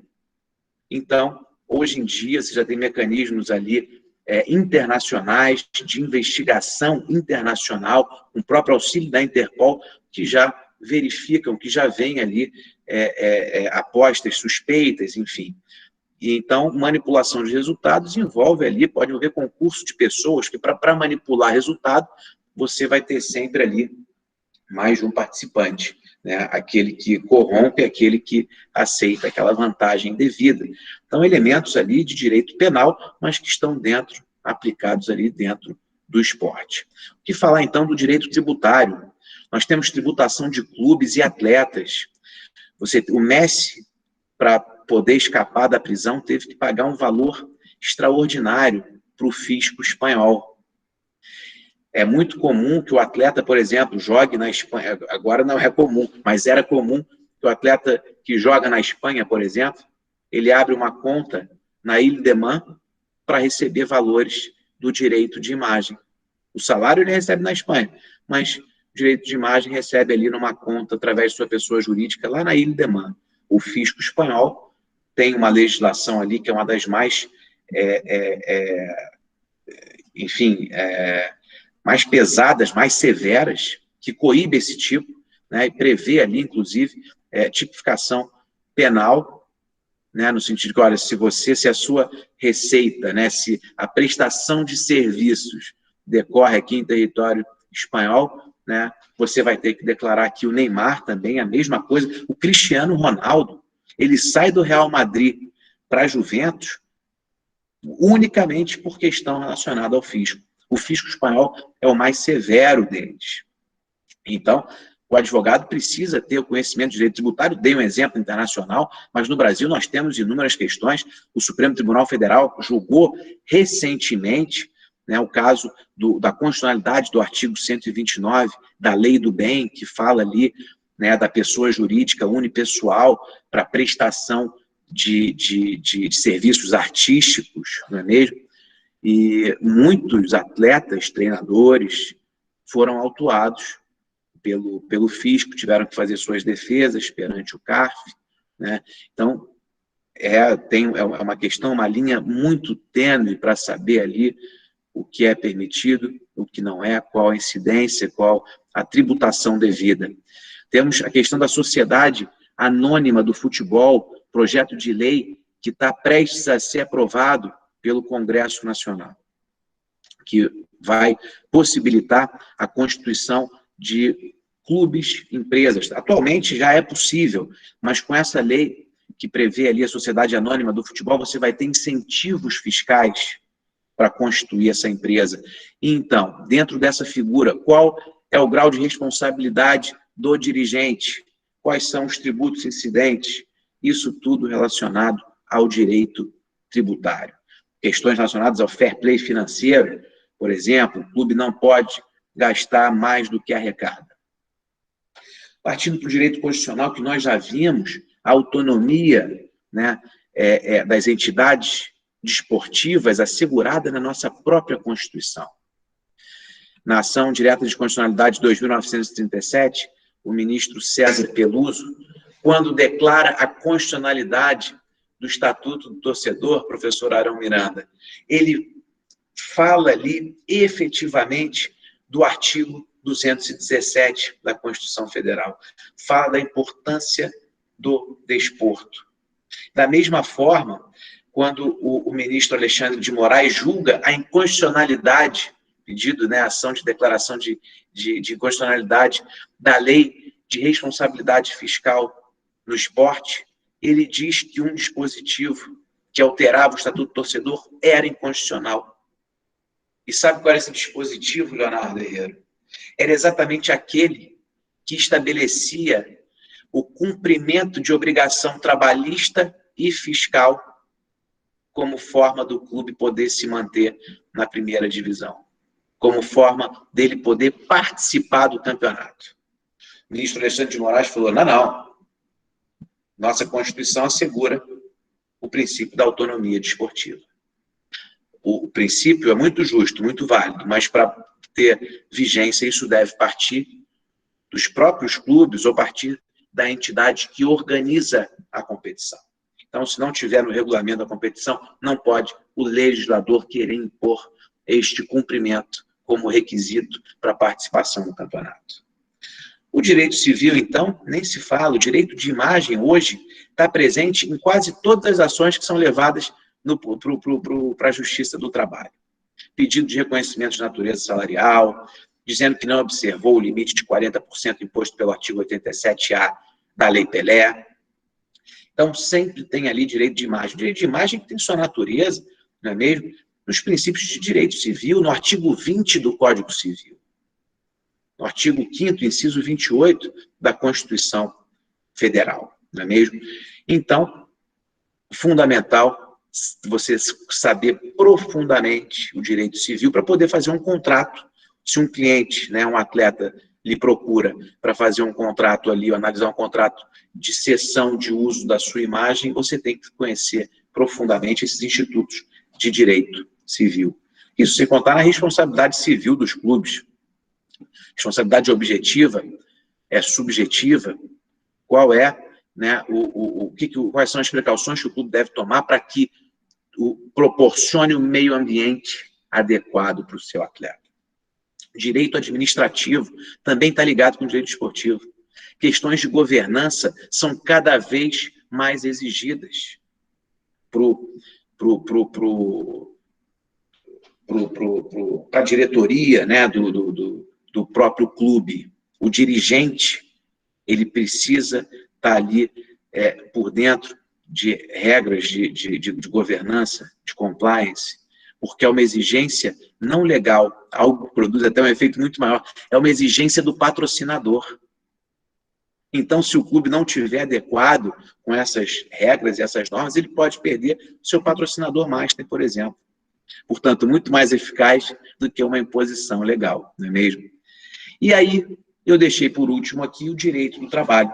Então, hoje em dia, você já tem mecanismos ali internacionais, de investigação internacional, com o próprio auxílio da Interpol, que já verificam, que já vem ali apostas suspeitas, enfim. E então, manipulação de resultados envolve ali, pode haver concurso de pessoas que, para manipular resultado, você vai ter sempre ali mais de um participante, né? Aquele que corrompe, aquele que aceita aquela vantagem devida. Então, elementos ali de direito penal, mas que estão aplicados ali dentro do esporte. O que falar, então, do direito tributário? Nós temos tributação de clubes e atletas. O Messi, para poder escapar da prisão, teve que pagar um valor extraordinário para o fisco espanhol. É muito comum que o atleta, por exemplo, jogue na Espanha. Agora não é comum, mas era comum que o atleta que joga na Espanha, por exemplo, ele abre uma conta na Ilha de Man para receber valores do direito de imagem. O salário ele recebe na Espanha, mas o direito de imagem recebe ali numa conta através de sua pessoa jurídica lá na Ilha de Man. O fisco espanhol tem uma legislação ali que é uma das mais, mais pesadas, mais severas, que coíbe esse tipo, né, e prevê ali, inclusive, tipificação penal, né, no sentido que, olha, se a sua receita, né, se a prestação de serviços decorre aqui em território espanhol, né, você vai ter que declarar aqui o Neymar também, a mesma coisa. O Cristiano Ronaldo, ele sai do Real Madrid para a Juventus unicamente por questão relacionada ao fisco. O fisco espanhol é o mais severo deles. Então, o advogado precisa ter o conhecimento de direito tributário. Dei um exemplo internacional, mas no Brasil nós temos inúmeras questões. O Supremo Tribunal Federal julgou recentemente, né, o caso da constitucionalidade do artigo 129 da Lei do Bem, que fala ali, né, da pessoa jurídica unipessoal para prestação de serviços artísticos, não é mesmo? E muitos atletas, treinadores, foram autuados pelo fisco, tiveram que fazer suas defesas perante o CARF, né? Então, é uma questão, uma linha muito tênue para saber ali o que é permitido, o que não é, qual a incidência, qual a tributação devida. Temos a questão da sociedade anônima do futebol, projeto de lei que está prestes a ser aprovado pelo Congresso Nacional, que vai possibilitar a constituição de clubes, empresas. Atualmente já é possível, mas com essa lei que prevê ali a sociedade anônima do futebol, você vai ter incentivos fiscais para constituir essa empresa. Então, dentro dessa figura, qual é o grau de responsabilidade do dirigente? Quais são os tributos incidentes? Isso tudo relacionado ao direito tributário. Questões relacionadas ao fair play financeiro, por exemplo, o clube não pode gastar mais do que arrecada. Partindo para o direito constitucional, que nós já vimos, a autonomia, né, das entidades desportivas assegurada na nossa própria Constituição. Na ação direta de constitucionalidade 2937, o ministro César Peluso, quando declara a constitucionalidade do Estatuto do Torcedor, professor Arão Miranda, ele fala ali efetivamente do artigo 217 da Constituição Federal. Fala da importância do desporto. Da mesma forma, quando o ministro Alexandre de Moraes julga a inconstitucionalidade, pedido, né, ação de declaração de inconstitucionalidade da lei de responsabilidade fiscal no esporte, ele diz que um dispositivo que alterava o Estatuto do Torcedor era inconstitucional. E sabe qual era esse dispositivo, Leonardo Herrero? Era exatamente aquele que estabelecia o cumprimento de obrigação trabalhista e fiscal como forma do clube poder se manter na primeira divisão, como forma dele poder participar do campeonato. O ministro Alexandre de Moraes falou, não, nossa Constituição assegura o princípio da autonomia desportiva. O princípio é muito justo, muito válido, mas para ter vigência, isso deve partir dos próprios clubes ou partir da entidade que organiza a competição. Então, se não tiver no regulamento da competição, não pode o legislador querer impor este cumprimento como requisito para a participação no campeonato. O direito civil, então, nem se fala. O direito de imagem, hoje, está presente em quase todas as ações que são levadas para a Justiça do Trabalho. Pedido de reconhecimento de natureza salarial, dizendo que não observou o limite de 40% imposto pelo artigo 87A da Lei Pelé. Então, sempre tem ali direito de imagem. O direito de imagem tem sua natureza, não é mesmo? Nos princípios de direito civil, no artigo 20 do Código Civil. No artigo 5º, inciso 28 da Constituição Federal, não é mesmo? Então, fundamental você saber profundamente o direito civil para poder fazer um contrato. Se um cliente, né, um atleta, lhe procura para fazer um contrato ali, ou analisar um contrato de cessão de uso da sua imagem, você tem que conhecer profundamente esses institutos de direito civil. Isso sem contar na responsabilidade civil dos clubes. Responsabilidade objetiva é subjetiva. Qual é, né, quais são as precauções que o clube deve tomar para que proporcione um meio ambiente adequado para o seu atleta. Direito administrativo também está ligado com o direito esportivo. Questões de governança são cada vez mais exigidas para a diretoria, né, do próprio clube. o dirigente, ele precisa estar ali por dentro de regras de governança, de compliance, porque é uma exigência não legal, algo que produz até um efeito muito maior, é uma exigência do patrocinador. Então, se o clube não estiver adequado com essas regras e essas normas, ele pode perder o seu patrocinador master, por exemplo. Portanto, muito mais eficaz do que uma imposição legal, não é mesmo? E aí, eu deixei por último aqui o direito do trabalho,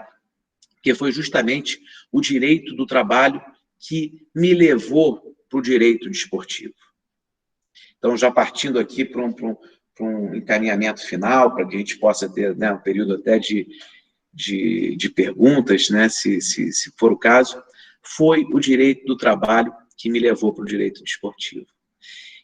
que foi justamente o direito do trabalho que me levou para o direito desportivo. Então, já partindo aqui para um encaminhamento final, para que a gente possa ter, né, um período até de perguntas, né, se for o caso, foi o direito do trabalho que me levou para o direito desportivo.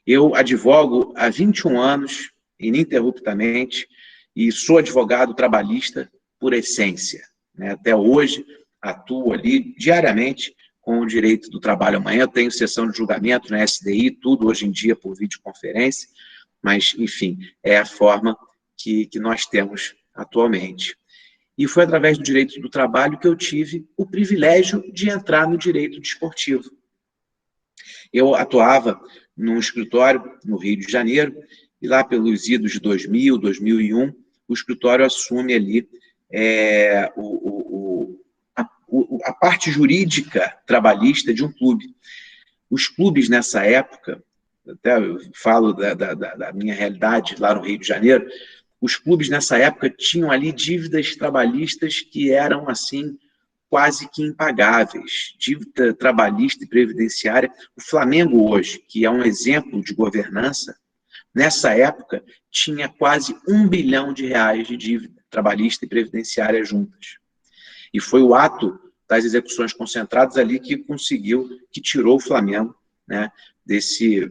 Eu advogo há 21 anos, ininterruptamente, e sou advogado trabalhista por essência, né? Até hoje, atuo ali diariamente com o direito do trabalho. Amanhã eu tenho sessão de julgamento na SDI, tudo hoje em dia por videoconferência, mas, enfim, é a forma que nós temos atualmente. E foi através do direito do trabalho que eu tive o privilégio de entrar no direito desportivo. Eu atuava num escritório no Rio de Janeiro, e lá pelos idos de 2000, 2001, o escritório assume ali a parte jurídica trabalhista de um clube. Os clubes nessa época, até eu falo da minha realidade lá no Rio de Janeiro, os clubes nessa época tinham ali dívidas trabalhistas que eram, assim, quase que impagáveis. Dívida trabalhista e previdenciária. O Flamengo hoje, que é um exemplo de governança, nessa época tinha quase R$1 bilhão de dívida trabalhista e previdenciária juntas. E foi o ato das execuções concentradas ali que tirou o Flamengo, né, desse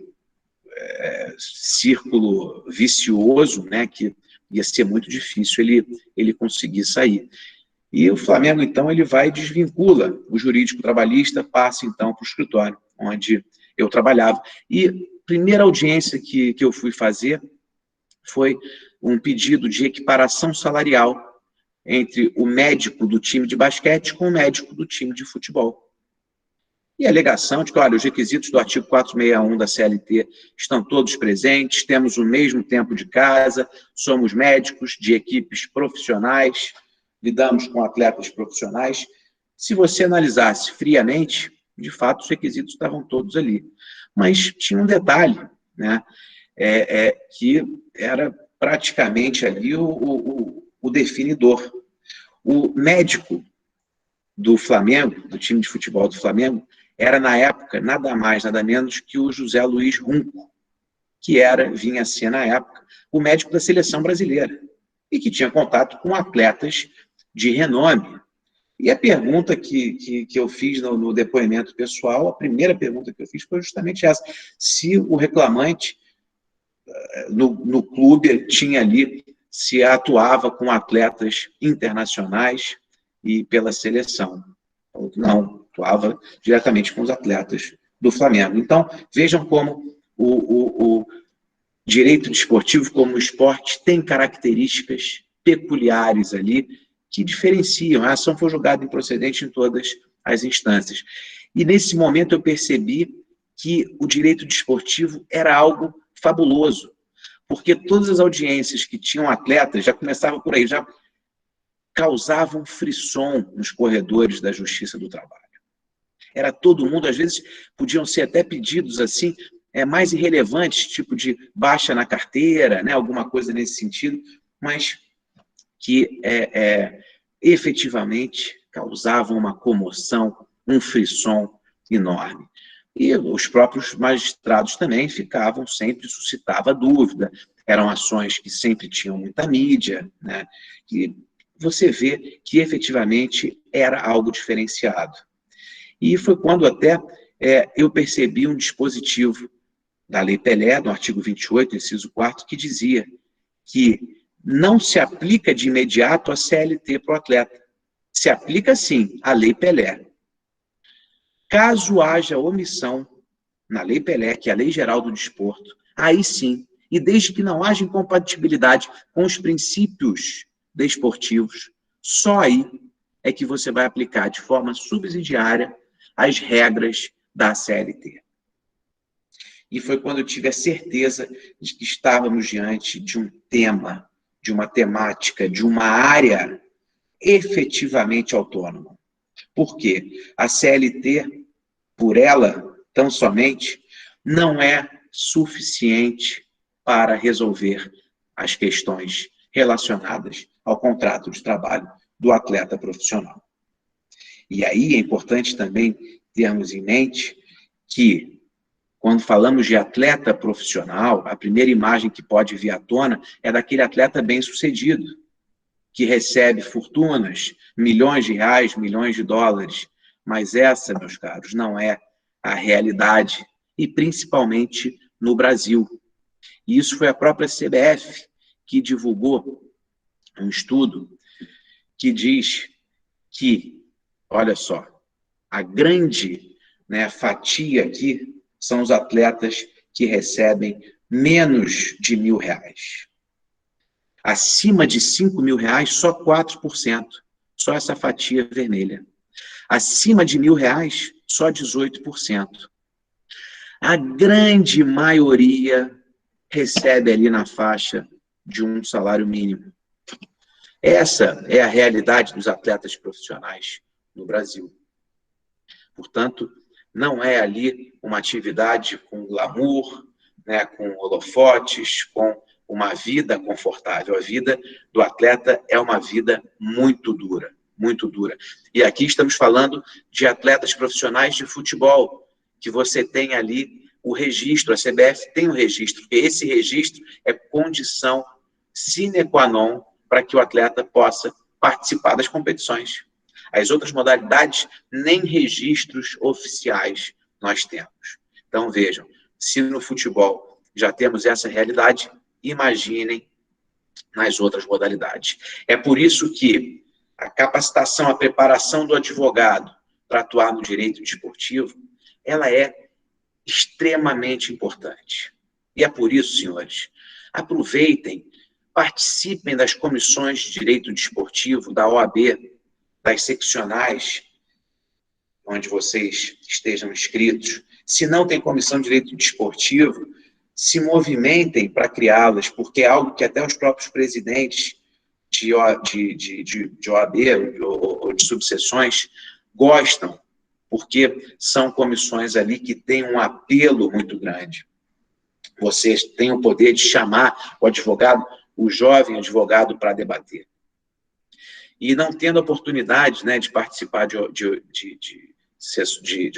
círculo vicioso, né, que ia ser muito difícil ele conseguir sair. E o Flamengo, então, ele vai e desvincula o jurídico trabalhista, passa, então, para o escritório, onde eu trabalhava. E a primeira audiência que eu fui fazer foi um pedido de equiparação salarial entre o médico do time de basquete com o médico do time de futebol. E a alegação de que, olha, os requisitos do artigo 461 da CLT estão todos presentes, temos o mesmo tempo de casa, somos médicos de equipes profissionais, lidamos com atletas profissionais. Se você analisasse friamente, de fato, os requisitos estavam todos ali. Mas tinha um detalhe, né, que era praticamente ali o definidor. O médico do Flamengo, do time de futebol do Flamengo, era, na época, nada mais, nada menos que o José Luiz Runco, que vinha a ser, na época, o médico da seleção brasileira, e que tinha contato com atletas de renome. E a pergunta que eu fiz no depoimento pessoal, a primeira pergunta que eu fiz foi justamente essa: se o reclamante no clube tinha ali, se atuava com atletas internacionais e pela seleção. Não, atuava diretamente com os atletas do Flamengo. Então, vejam como o direito desportivo, como o esporte, tem características peculiares ali que diferenciam. A ação foi julgada improcedente em todas as instâncias. E, nesse momento, eu percebi que o direito desportivo era algo fabuloso, porque todas as audiências que tinham atletas, já começavam por aí, já causavam frisson nos corredores da Justiça do Trabalho. Era todo mundo, às vezes, podiam ser até pedidos assim, mais irrelevantes, tipo de baixa na carteira, né, alguma coisa nesse sentido, mas que efetivamente causavam uma comoção, um frisson enorme. E os próprios magistrados também ficavam, sempre suscitava dúvida, eram ações que sempre tinham muita mídia, né, e você vê que efetivamente era algo diferenciado. E foi quando até eu percebi um dispositivo da Lei Pelé, no artigo 28, inciso 4, que dizia que não se aplica de imediato a CLT para o atleta. Se aplica, sim, a Lei Pelé. Caso haja omissão na Lei Pelé, que é a Lei Geral do Desporto, aí sim, e desde que não haja incompatibilidade com os princípios desportivos, só aí é que você vai aplicar de forma subsidiária as regras da CLT. E foi quando eu tive a certeza de que estávamos diante de um tema, de uma temática, de uma área efetivamente autônoma. Por quê? A CLT, por ela, tão somente, não é suficiente para resolver as questões relacionadas ao contrato de trabalho do atleta profissional. E aí é importante também termos em mente que, quando falamos de atleta profissional, a primeira imagem que pode vir à tona é daquele atleta bem-sucedido, que recebe fortunas, milhões de reais, milhões de dólares. Mas essa, meus caros, não é a realidade, e principalmente no Brasil. E isso foi a própria CBF que divulgou um estudo que diz que, olha só, a grande, né, fatia aqui são os atletas que recebem menos de R$1.000. Acima de R$5.000, só 4%. Só essa fatia vermelha. Acima de R$1.000, só 18%. A grande maioria recebe ali na faixa de um salário mínimo. Essa é a realidade dos atletas profissionais no Brasil. Portanto, não é ali uma atividade com glamour, né, com holofotes, com uma vida confortável. A vida do atleta é uma vida muito dura, muito dura. E aqui estamos falando de atletas profissionais de futebol, que você tem ali o registro, a CBF tem o registro, porque esse registro é condição sine qua non para que o atleta possa participar das competições. As outras modalidades, nem registros oficiais nós temos. Então, vejam, se no futebol já temos essa realidade, imaginem nas outras modalidades. É por isso que a capacitação, a preparação do advogado para atuar no direito desportivo, ela é extremamente importante. E é por isso, senhores, aproveitem, participem das comissões de direito desportivo da OAB, das seccionais, onde vocês estejam inscritos. Se não tem comissão de direito desportivo, se movimentem para criá-las, porque é algo que até os próprios presidentes de OAB ou de subseções gostam, porque são comissões ali que têm um apelo muito grande. Vocês têm o poder de chamar o advogado, o jovem advogado, para debater. E não tendo oportunidade, né, de participar de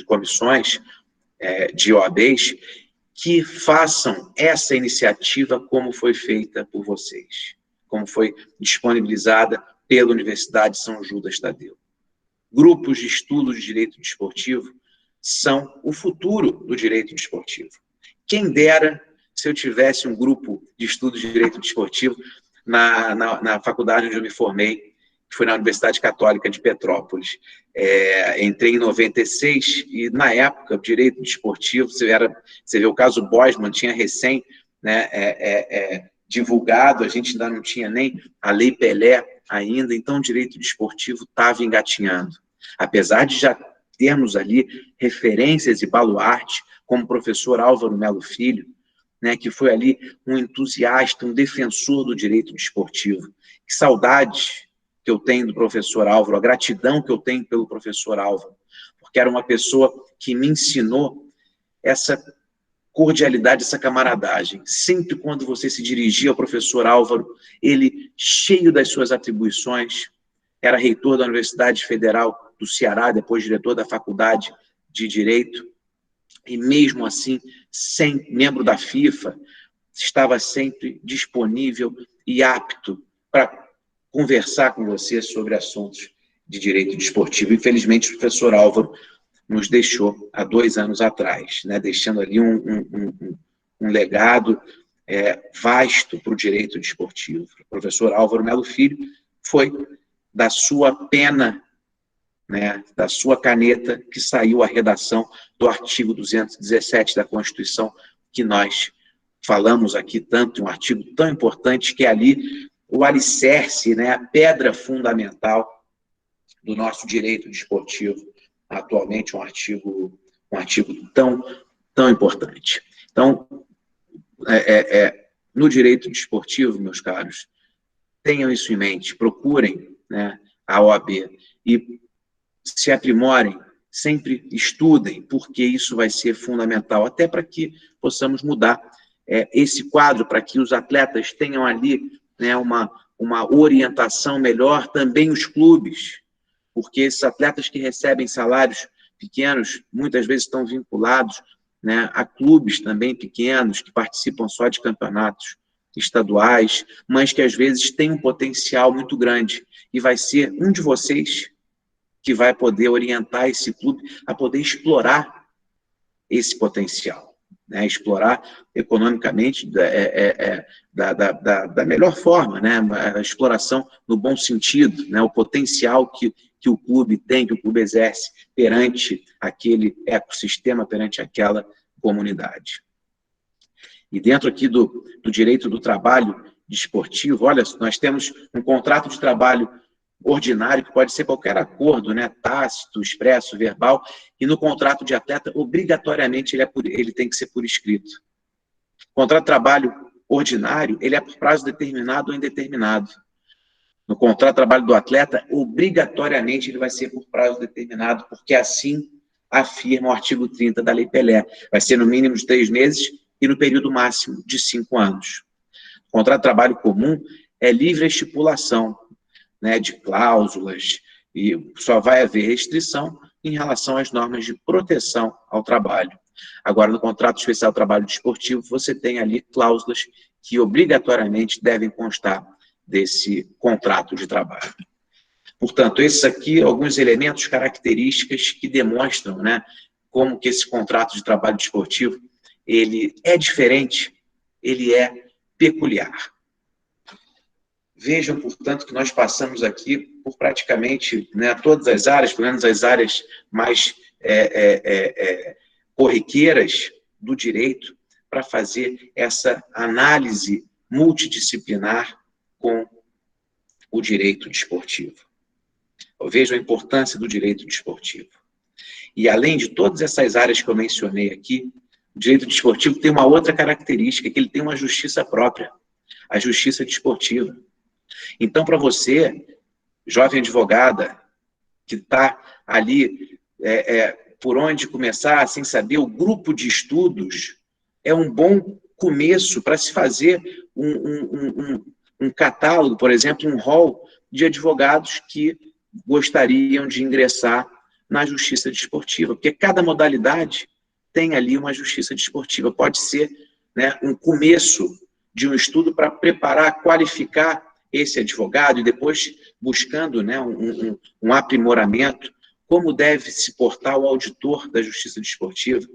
comissões, de OABs, que façam essa iniciativa como foi feita por vocês, como foi disponibilizada pela Universidade São Judas Tadeu. Grupos de estudos de direito desportivo são o futuro do direito desportivo. Quem dera se eu tivesse um grupo de estudos de direito desportivo na faculdade onde eu me formei, que foi na Universidade Católica de Petrópolis. Entrei em 96 e, na época, o direito desportivo, você vê o caso Bosman, tinha recém, né, divulgado, a gente ainda não tinha nem a Lei Pelé ainda, então o direito desportivo estava engatinhando. Apesar de já termos ali referências e baluarte, como o professor Álvaro Melo Filho, né, que foi ali um entusiasta, um defensor do direito desportivo. Que saudade que eu tenho do professor Álvaro, a gratidão que eu tenho pelo professor Álvaro, porque era uma pessoa que me ensinou essa cordialidade, essa camaradagem. Sempre quando você se dirigia ao professor Álvaro, ele, cheio das suas atribuições, era reitor da Universidade Federal do Ceará, depois diretor da Faculdade de Direito, e mesmo assim, membro da FIFA, estava sempre disponível e apto para conversar com você sobre assuntos de direito desportivo. Infelizmente, o professor Álvaro nos deixou há 2 anos atrás, né, deixando ali um legado vasto para o direito desportivo. O professor Álvaro Melo Filho foi da sua pena, né, da sua caneta, que saiu a redação do artigo 217 da Constituição, que nós falamos aqui tanto, um artigo tão importante que ali o alicerce, né, a pedra fundamental do nosso direito desportivo, atualmente um artigo tão importante. Então, no direito desportivo, meus caros, tenham isso em mente, procurem, né, a OAB e se aprimorem, sempre estudem, porque isso vai ser fundamental, até para que possamos mudar esse quadro, para que os atletas tenham ali, né, uma orientação melhor, também os clubes, porque esses atletas que recebem salários pequenos, muitas vezes estão vinculados, né, a clubes também pequenos, que participam só de campeonatos estaduais, mas que às vezes têm um potencial muito grande, e vai ser um de vocês que vai poder orientar esse clube a poder explorar esse potencial, né? Explorar economicamente da melhor forma, né? A exploração no bom sentido, né? O potencial que o clube tem, que o clube exerce perante aquele ecossistema, perante aquela comunidade. E dentro aqui do direito do trabalho desportivo, olha, nós temos um contrato de trabalho ordinário, que pode ser qualquer acordo, né, tácito, expresso, verbal, e no contrato de atleta, obrigatoriamente, ele tem que ser por escrito. O contrato de trabalho ordinário, ele é por prazo determinado ou indeterminado. No contrato de trabalho do atleta, obrigatoriamente, ele vai ser por prazo determinado, porque assim afirma o artigo 30 da Lei Pelé. Vai ser no mínimo de 3 meses e no período máximo de 5 anos. O contrato de trabalho comum é livre estipulação, né, de cláusulas, e só vai haver restrição em relação às normas de proteção ao trabalho. Agora, no contrato especial de trabalho desportivo, você tem ali cláusulas que obrigatoriamente devem constar desse contrato de trabalho. Portanto, esses aqui são alguns elementos, características que demonstram, né, como que esse contrato de trabalho desportivo, ele é diferente, ele é peculiar. Vejam, portanto, que nós passamos aqui por praticamente, né, todas as áreas, pelo menos as áreas mais corriqueiras do direito, para fazer essa análise multidisciplinar com o direito desportivo. Vejam a importância do direito desportivo. E além de todas essas áreas que eu mencionei aqui, o direito desportivo tem uma outra característica, que ele tem uma justiça própria, a justiça desportiva. Então, para você, jovem advogada, que está ali por onde começar, sem saber, o grupo de estudos é um bom começo para se fazer um catálogo, por exemplo, um rol de advogados que gostariam de ingressar na justiça desportiva, porque cada modalidade tem ali uma justiça desportiva. Pode ser, né, um começo de um estudo para preparar, qualificar esse advogado e depois buscando, né, um aprimoramento, como deve se portar o auditor da justiça desportiva.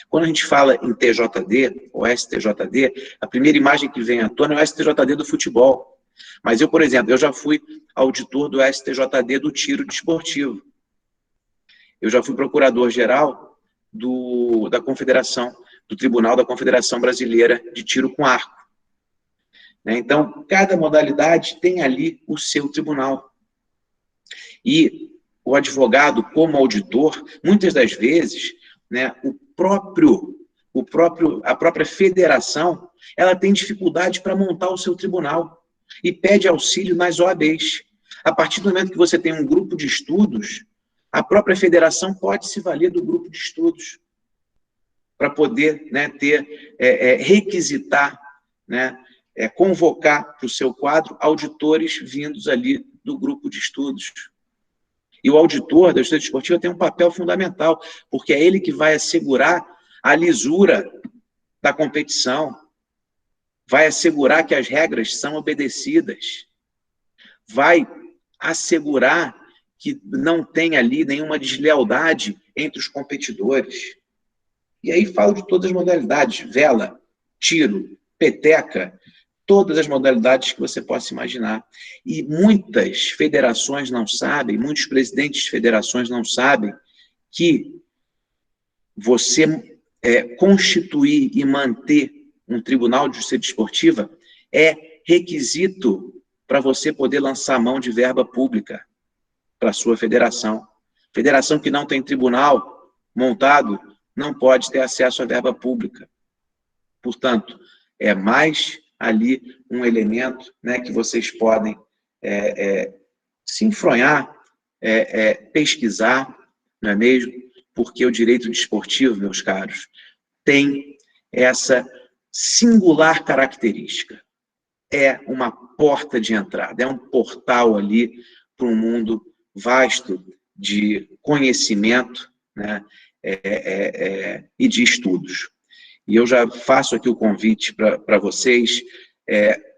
Quando a gente fala em TJD, ou STJD, a primeira imagem que vem à tona é o STJD do futebol. Mas eu, por exemplo, eu já fui auditor do STJD do tiro desportivo. Eu já fui procurador-geral da Confederação, do Tribunal da Confederação Brasileira de Tiro com Arco. Então, cada modalidade tem ali o seu tribunal. E o advogado, como auditor, muitas das vezes, né, a própria federação, ela tem dificuldade para montar o seu tribunal e pede auxílio nas OABs. A partir do momento que você tem um grupo de estudos, a própria federação pode se valer do grupo de estudos para poder, né, requisitar, né, convocar para o seu quadro auditores vindos ali do grupo de estudos. E o auditor da justiça desportiva tem um papel fundamental, porque é ele que vai assegurar a lisura da competição, vai assegurar que as regras são obedecidas, vai assegurar que não tem ali nenhuma deslealdade entre os competidores. E aí falo de todas as modalidades, vela, tiro, peteca, todas as modalidades que você possa imaginar. E muitas federações não sabem, muitos presidentes de federações não sabem que você constituir e manter um tribunal de justiça desportiva é requisito para você poder lançar mão de verba pública para a sua federação. Federação que não tem tribunal montado não pode ter acesso à verba pública. Portanto, é mais ali um elemento, né, que vocês podem se enfronhar, pesquisar, não é mesmo? Porque o direito desportivo, meus caros, tem essa singular característica. É uma porta de entrada, é um portal ali para um mundo vasto de conhecimento, né, e de estudos. E eu já faço aqui o convite para vocês,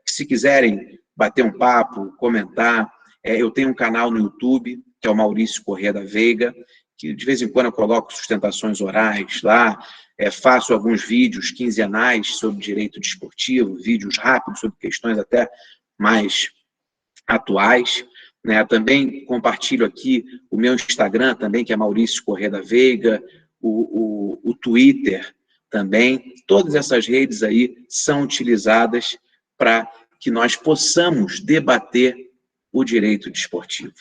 se quiserem bater um papo, comentar, eu tenho um canal no YouTube, que é o Maurício Corrêa da Veiga, que de vez em quando eu coloco sustentações orais lá, faço alguns vídeos quinzenais sobre direito desportivo, vídeos rápidos sobre questões até mais atuais, né? Também compartilho aqui o meu Instagram também, que é Maurício Corrêa da Veiga, o Twitter também. Todas essas redes aí são utilizadas para que nós possamos debater o direito desportivo.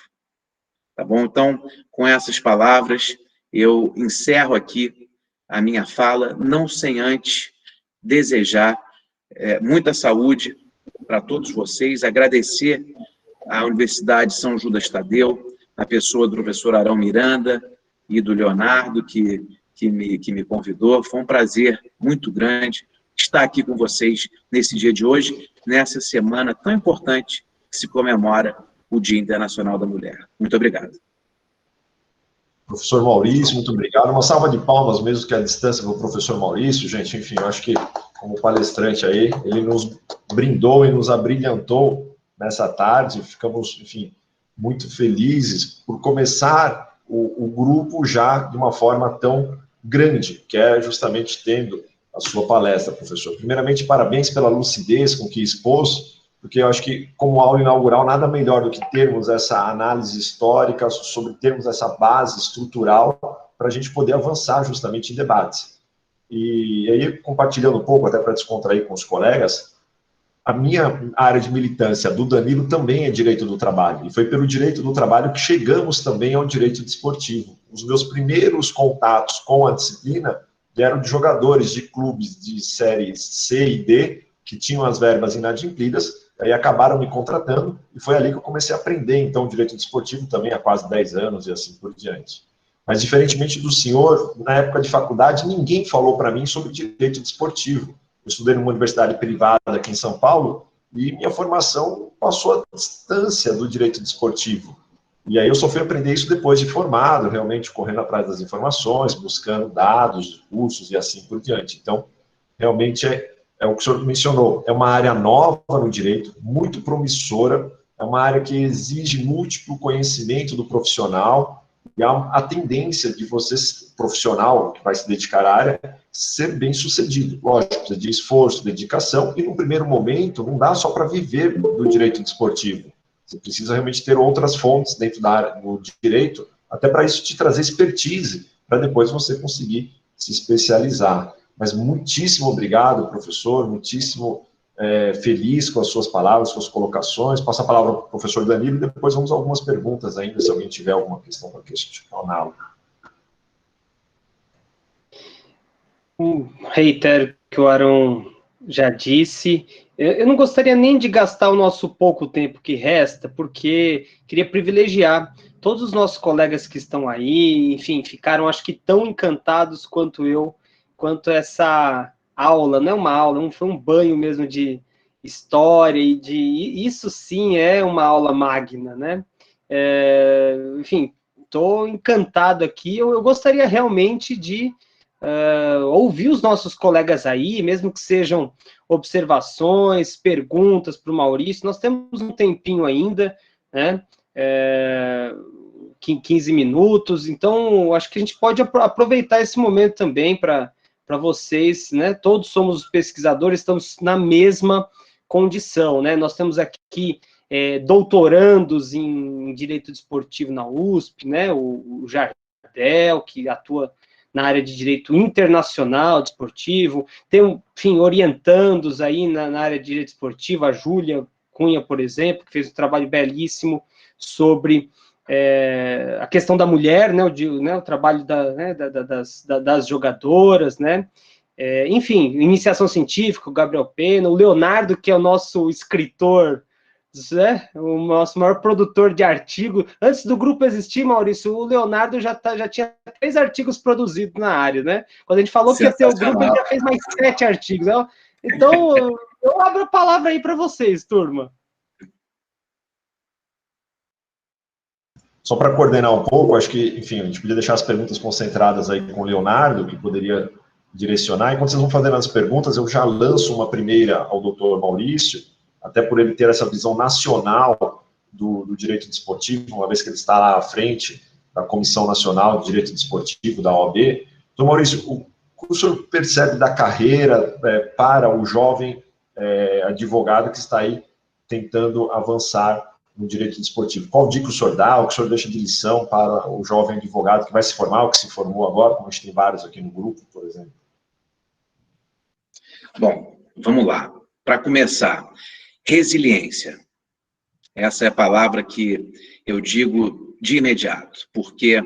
Tá bom? Então, com essas palavras, eu encerro aqui a minha fala, não sem antes desejar muita saúde para todos vocês, agradecer à Universidade São Judas Tadeu, a pessoa do professor Arão Miranda e do Leonardo, que me convidou. Foi um prazer muito grande estar aqui com vocês nesse dia de hoje, nessa semana tão importante que se comemora o Dia Internacional da Mulher. Muito obrigado. Professor Maurício, muito obrigado. Uma salva de palmas, mesmo que a distância, para o professor Maurício, gente. Enfim, eu acho que, como palestrante aí, ele nos brindou e nos abrilhantou nessa tarde. Ficamos, enfim, muito felizes por começar o grupo já de uma forma tão grande, que é justamente tendo a sua palestra, professor. Primeiramente, parabéns pela lucidez com que expôs, porque eu acho que, como aula inaugural, nada melhor do que termos essa análise histórica, sobre termos essa base estrutural para a gente poder avançar justamente em debates. E aí, compartilhando um pouco, até para descontrair com os colegas, a minha área de militância do Danilo também é direito do trabalho, e foi pelo direito do trabalho que chegamos também ao direito desportivo. Os meus primeiros contatos com a disciplina vieram de jogadores de clubes de séries C e D, que tinham as verbas inadimplidas, aí acabaram me contratando, e foi ali que eu comecei a aprender, então, o direito desportivo também há quase 10 anos e assim por diante. Mas, diferentemente do senhor, na época de faculdade, ninguém falou para mim sobre direito desportivo. Eu estudei numa universidade privada aqui em São Paulo, e minha formação passou à distância do direito desportivo. E aí eu só fui aprender isso depois de formado, realmente correndo atrás das informações, buscando dados, cursos e assim por diante. Então, realmente é o que o senhor mencionou, é uma área nova no direito, muito promissora, é uma área que exige múltiplo conhecimento do profissional, e há a tendência de você, profissional que vai se dedicar à área, ser bem sucedido. Lógico, precisa de esforço, dedicação, e no primeiro momento não dá só para viver do direito desportivo. Você precisa realmente ter outras fontes dentro da área do direito, até para isso te trazer expertise, para depois você conseguir se especializar. Mas muitíssimo obrigado, professor, muitíssimo feliz com as suas palavras, suas colocações. Passo a palavra para o professor Danilo e depois vamos a algumas perguntas ainda, se alguém tiver alguma questão para questioná-lo. Reitero o que o Arão já disse. Eu não gostaria nem de gastar o nosso pouco tempo que resta, porque queria privilegiar todos os nossos colegas que estão aí, enfim, ficaram, acho que, tão encantados quanto eu, quanto essa aula, não é uma aula, foi um banho mesmo de história, e isso sim é uma aula magna, né? Enfim, estou encantado aqui, eu gostaria realmente de ouvir os nossos colegas aí, mesmo que sejam observações, perguntas para o Maurício. Nós temos um tempinho ainda, né? 15 minutos, então acho que a gente pode aproveitar esse momento também para vocês, né? Todos somos pesquisadores, estamos na mesma condição, né? Nós temos aqui doutorandos em Direito Desportivo na USP, né? O Jardel, que atua na área de Direito Internacional Desportivo, tem, enfim, orientandos aí na área de Direito Desportivo, a Júlia, Cunha, por exemplo, que fez um trabalho belíssimo sobre a questão da mulher, né, o trabalho das jogadoras, né, enfim, iniciação científica, o Gabriel Pena, o Leonardo, que é o nosso escritor, né, o nosso maior produtor de artigo. Antes do grupo existir, Maurício, o Leonardo já tinha 3 artigos produzidos na área, né? Quando a gente falou que ia ter o grupo, ele já fez mais 7 artigos. Então, eu abro a palavra aí para vocês, turma. Só para coordenar um pouco, acho que, enfim, a gente podia deixar as perguntas concentradas aí com o Leonardo, que poderia direcionar. Enquanto vocês vão fazendo as perguntas, eu já lanço uma primeira ao doutor Maurício, até por ele ter essa visão nacional do direito desportivo, uma vez que ele está lá à frente da Comissão Nacional de Direito Desportivo, da OAB. Então, Maurício, o que o senhor percebe da carreira para o jovem advogado que está aí tentando avançar no direito desportivo? Qual dica o senhor dá, o que o senhor deixa de lição para o jovem advogado que vai se formar, ou que se formou agora, como a gente tem vários aqui no grupo, por exemplo? Bom, vamos lá. Para começar, resiliência. Essa é a palavra que eu digo de imediato, porque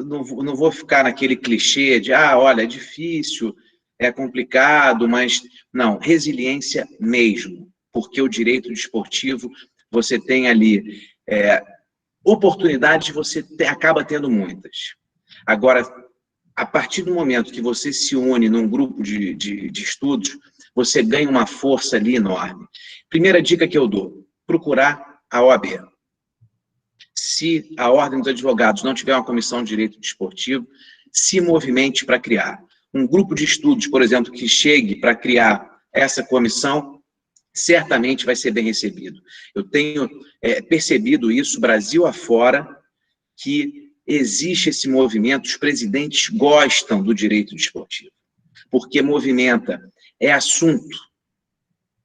não vou ficar naquele clichê de, olha, é difícil, é complicado, mas não, resiliência mesmo, porque o direito desportivo, você tem ali oportunidades, você acaba tendo muitas. Agora, a partir do momento que você se une num grupo de estudos, você ganha uma força ali enorme. Primeira dica que eu dou, procurar a OAB. Se a Ordem dos Advogados não tiver uma comissão de direito desportivo, se movimente para criar. Um grupo de estudos, por exemplo, que chegue para criar essa comissão, certamente vai ser bem recebido. Eu tenho percebido isso, Brasil afora, que existe esse movimento, os presidentes gostam do direito desportivo, porque movimenta, é assunto,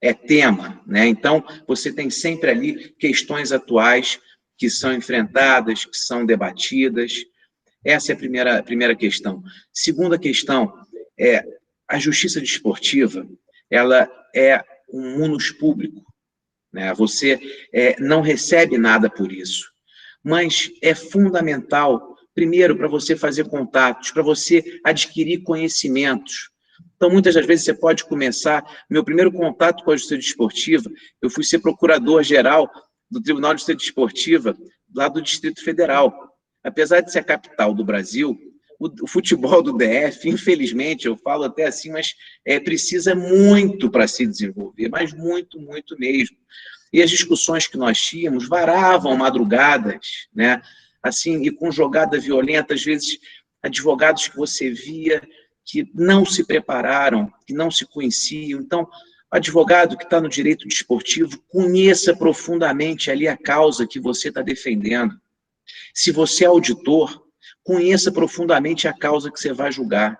é tema, né? Então, você tem sempre ali questões atuais que são enfrentadas, que são debatidas. Essa é a primeira questão. Segunda questão, a justiça desportiva, ela é um munus público, né? Você não recebe nada por isso, mas é fundamental, primeiro, para você fazer contatos, para você adquirir conhecimentos. Então, muitas das vezes, você pode começar... Meu primeiro contato com a justiça desportiva, eu fui ser procurador-geral do Tribunal de Justiça Desportiva, lá do Distrito Federal. Apesar de ser a capital do Brasil, o futebol do DF, infelizmente, eu falo até assim, mas precisa muito para se desenvolver, mas muito, muito mesmo. E as discussões que nós tínhamos varavam madrugadas, né? Assim, e com jogada violenta, às vezes, advogados que você via que não se prepararam, que não se conheciam. Então, o advogado que está no direito desportivo, conheça profundamente ali a causa que você está defendendo. Se você é auditor, conheça profundamente a causa que você vai julgar.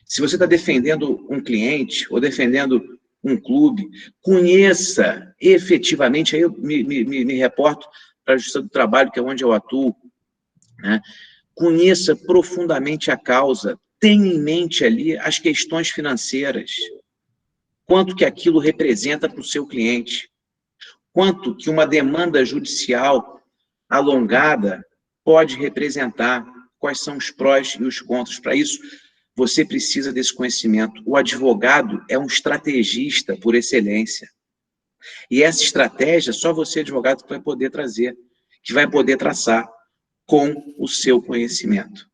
Se você está defendendo um cliente ou defendendo um clube, conheça efetivamente, aí eu me reporto para a Justiça do Trabalho, que é onde eu atuo, né? Conheça profundamente a causa, tenha em mente ali as questões financeiras, quanto que aquilo representa para o seu cliente, quanto que uma demanda judicial alongada pode representar, quais são os prós e os contras. Para isso, você precisa desse conhecimento. O advogado é um estrategista por excelência. E essa estratégia, só você, advogado, que vai poder trazer, que vai poder traçar com o seu conhecimento.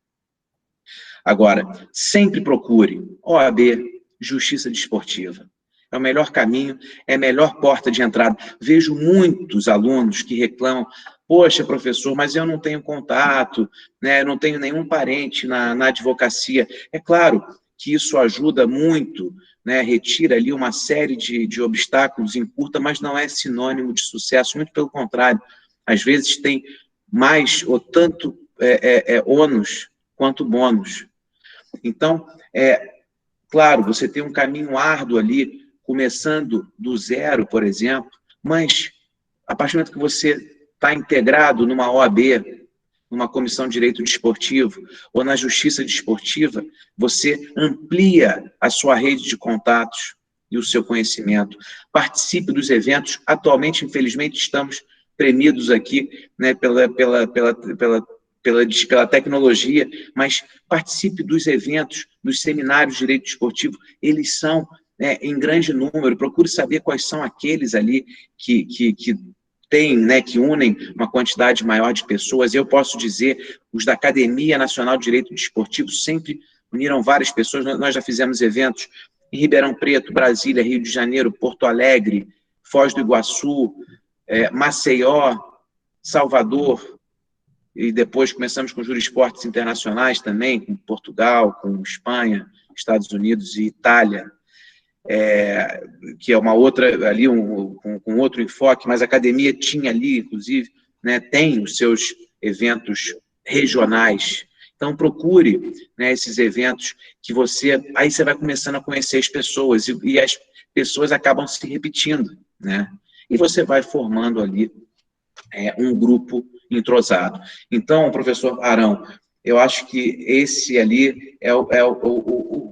Agora, sempre procure OAB, Justiça Desportiva. É o melhor caminho, é a melhor porta de entrada. Vejo muitos alunos que reclamam: poxa, professor, mas eu não tenho contato, né? Eu não tenho nenhum parente na advocacia. É claro que isso ajuda muito, né? Retira ali uma série de obstáculos, encurta, mas não é sinônimo de sucesso, muito pelo contrário. Às vezes tem mais ou tanto ônus quanto bônus. Então, claro, você tem um caminho árduo ali, começando do zero, por exemplo, mas a partir do momento que você está integrado numa OAB, numa comissão de direito desportivo ou na justiça desportiva, você amplia a sua rede de contatos, e o seu conhecimento. Participe dos eventos. Atualmente, infelizmente, estamos premidos aqui, né, pela tecnologia, mas participe dos eventos, dos seminários de direito desportivo. Eles são, né, em grande número. Procure saber quais são aqueles ali que tem, né, que unem uma quantidade maior de pessoas. Eu posso dizer, os da Academia Nacional de Direito Desportivo sempre uniram várias pessoas. Nós já fizemos eventos em Ribeirão Preto, Brasília, Rio de Janeiro, Porto Alegre, Foz do Iguaçu, Maceió, Salvador, e depois começamos com jurissportes internacionais também, com Portugal, com Espanha, Estados Unidos e Itália. Que é uma outra, ali, com outro enfoque, mas a academia tinha ali, inclusive, né, tem os seus eventos regionais. Então, procure, né, esses eventos que aí você vai começando a conhecer as pessoas, e as pessoas acabam se repetindo, né? E você vai formando ali um grupo entrosado. Então, professor Arão, eu acho que esse ali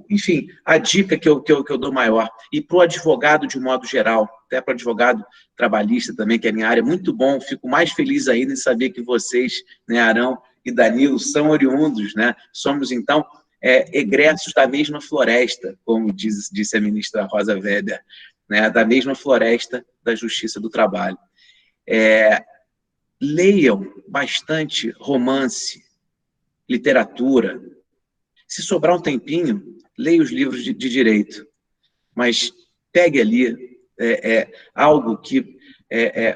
enfim, a dica que eu dou maior. E para o advogado, de um modo geral, até para o advogado trabalhista também, que é a minha área, muito bom, fico mais feliz ainda em saber que vocês, né, Arão e Danilo, são oriundos, né? Somos, então, egressos da mesma floresta, como disse a ministra Rosa Weber, né, da mesma floresta da Justiça do Trabalho. Leiam bastante romance, literatura. Se sobrar um tempinho, leia os livros de direito, mas pegue ali algo que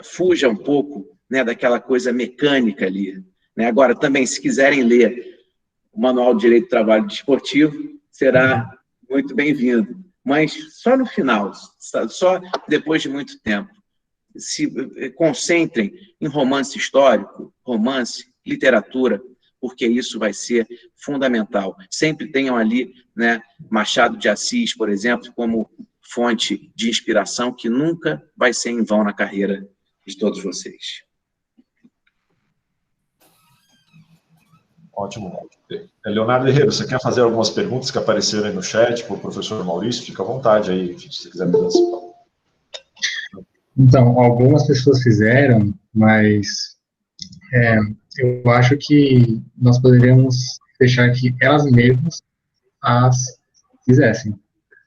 fuja um pouco, né, daquela coisa mecânica ali, né? Agora, também, se quiserem ler o Manual de Direito do Trabalho Desportivo, será muito bem-vindo, mas só no final, só depois de muito tempo. Se concentrem em romance histórico, romance, literatura, porque isso vai ser fundamental. Sempre tenham ali, né, Machado de Assis, por exemplo, como fonte de inspiração, que nunca vai ser em vão na carreira de todos vocês. Ótimo. Leonardo Herrero, você quer fazer algumas perguntas que apareceram aí no chat para o professor Maurício? Fica à vontade aí, se você quiser me participar. Então, algumas pessoas fizeram, mas eu acho que nós poderíamos deixar que elas mesmas as fizessem.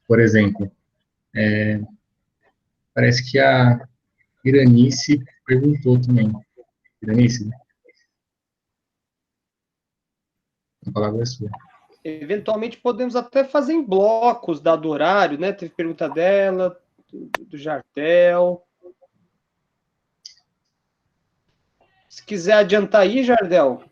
Por exemplo, parece que a Iranice perguntou também. Iranice, né? A palavra é sua. Eventualmente podemos até fazer em blocos, dado horário, né? Teve pergunta dela, do Jardel. Se quiser adiantar aí, Jardel.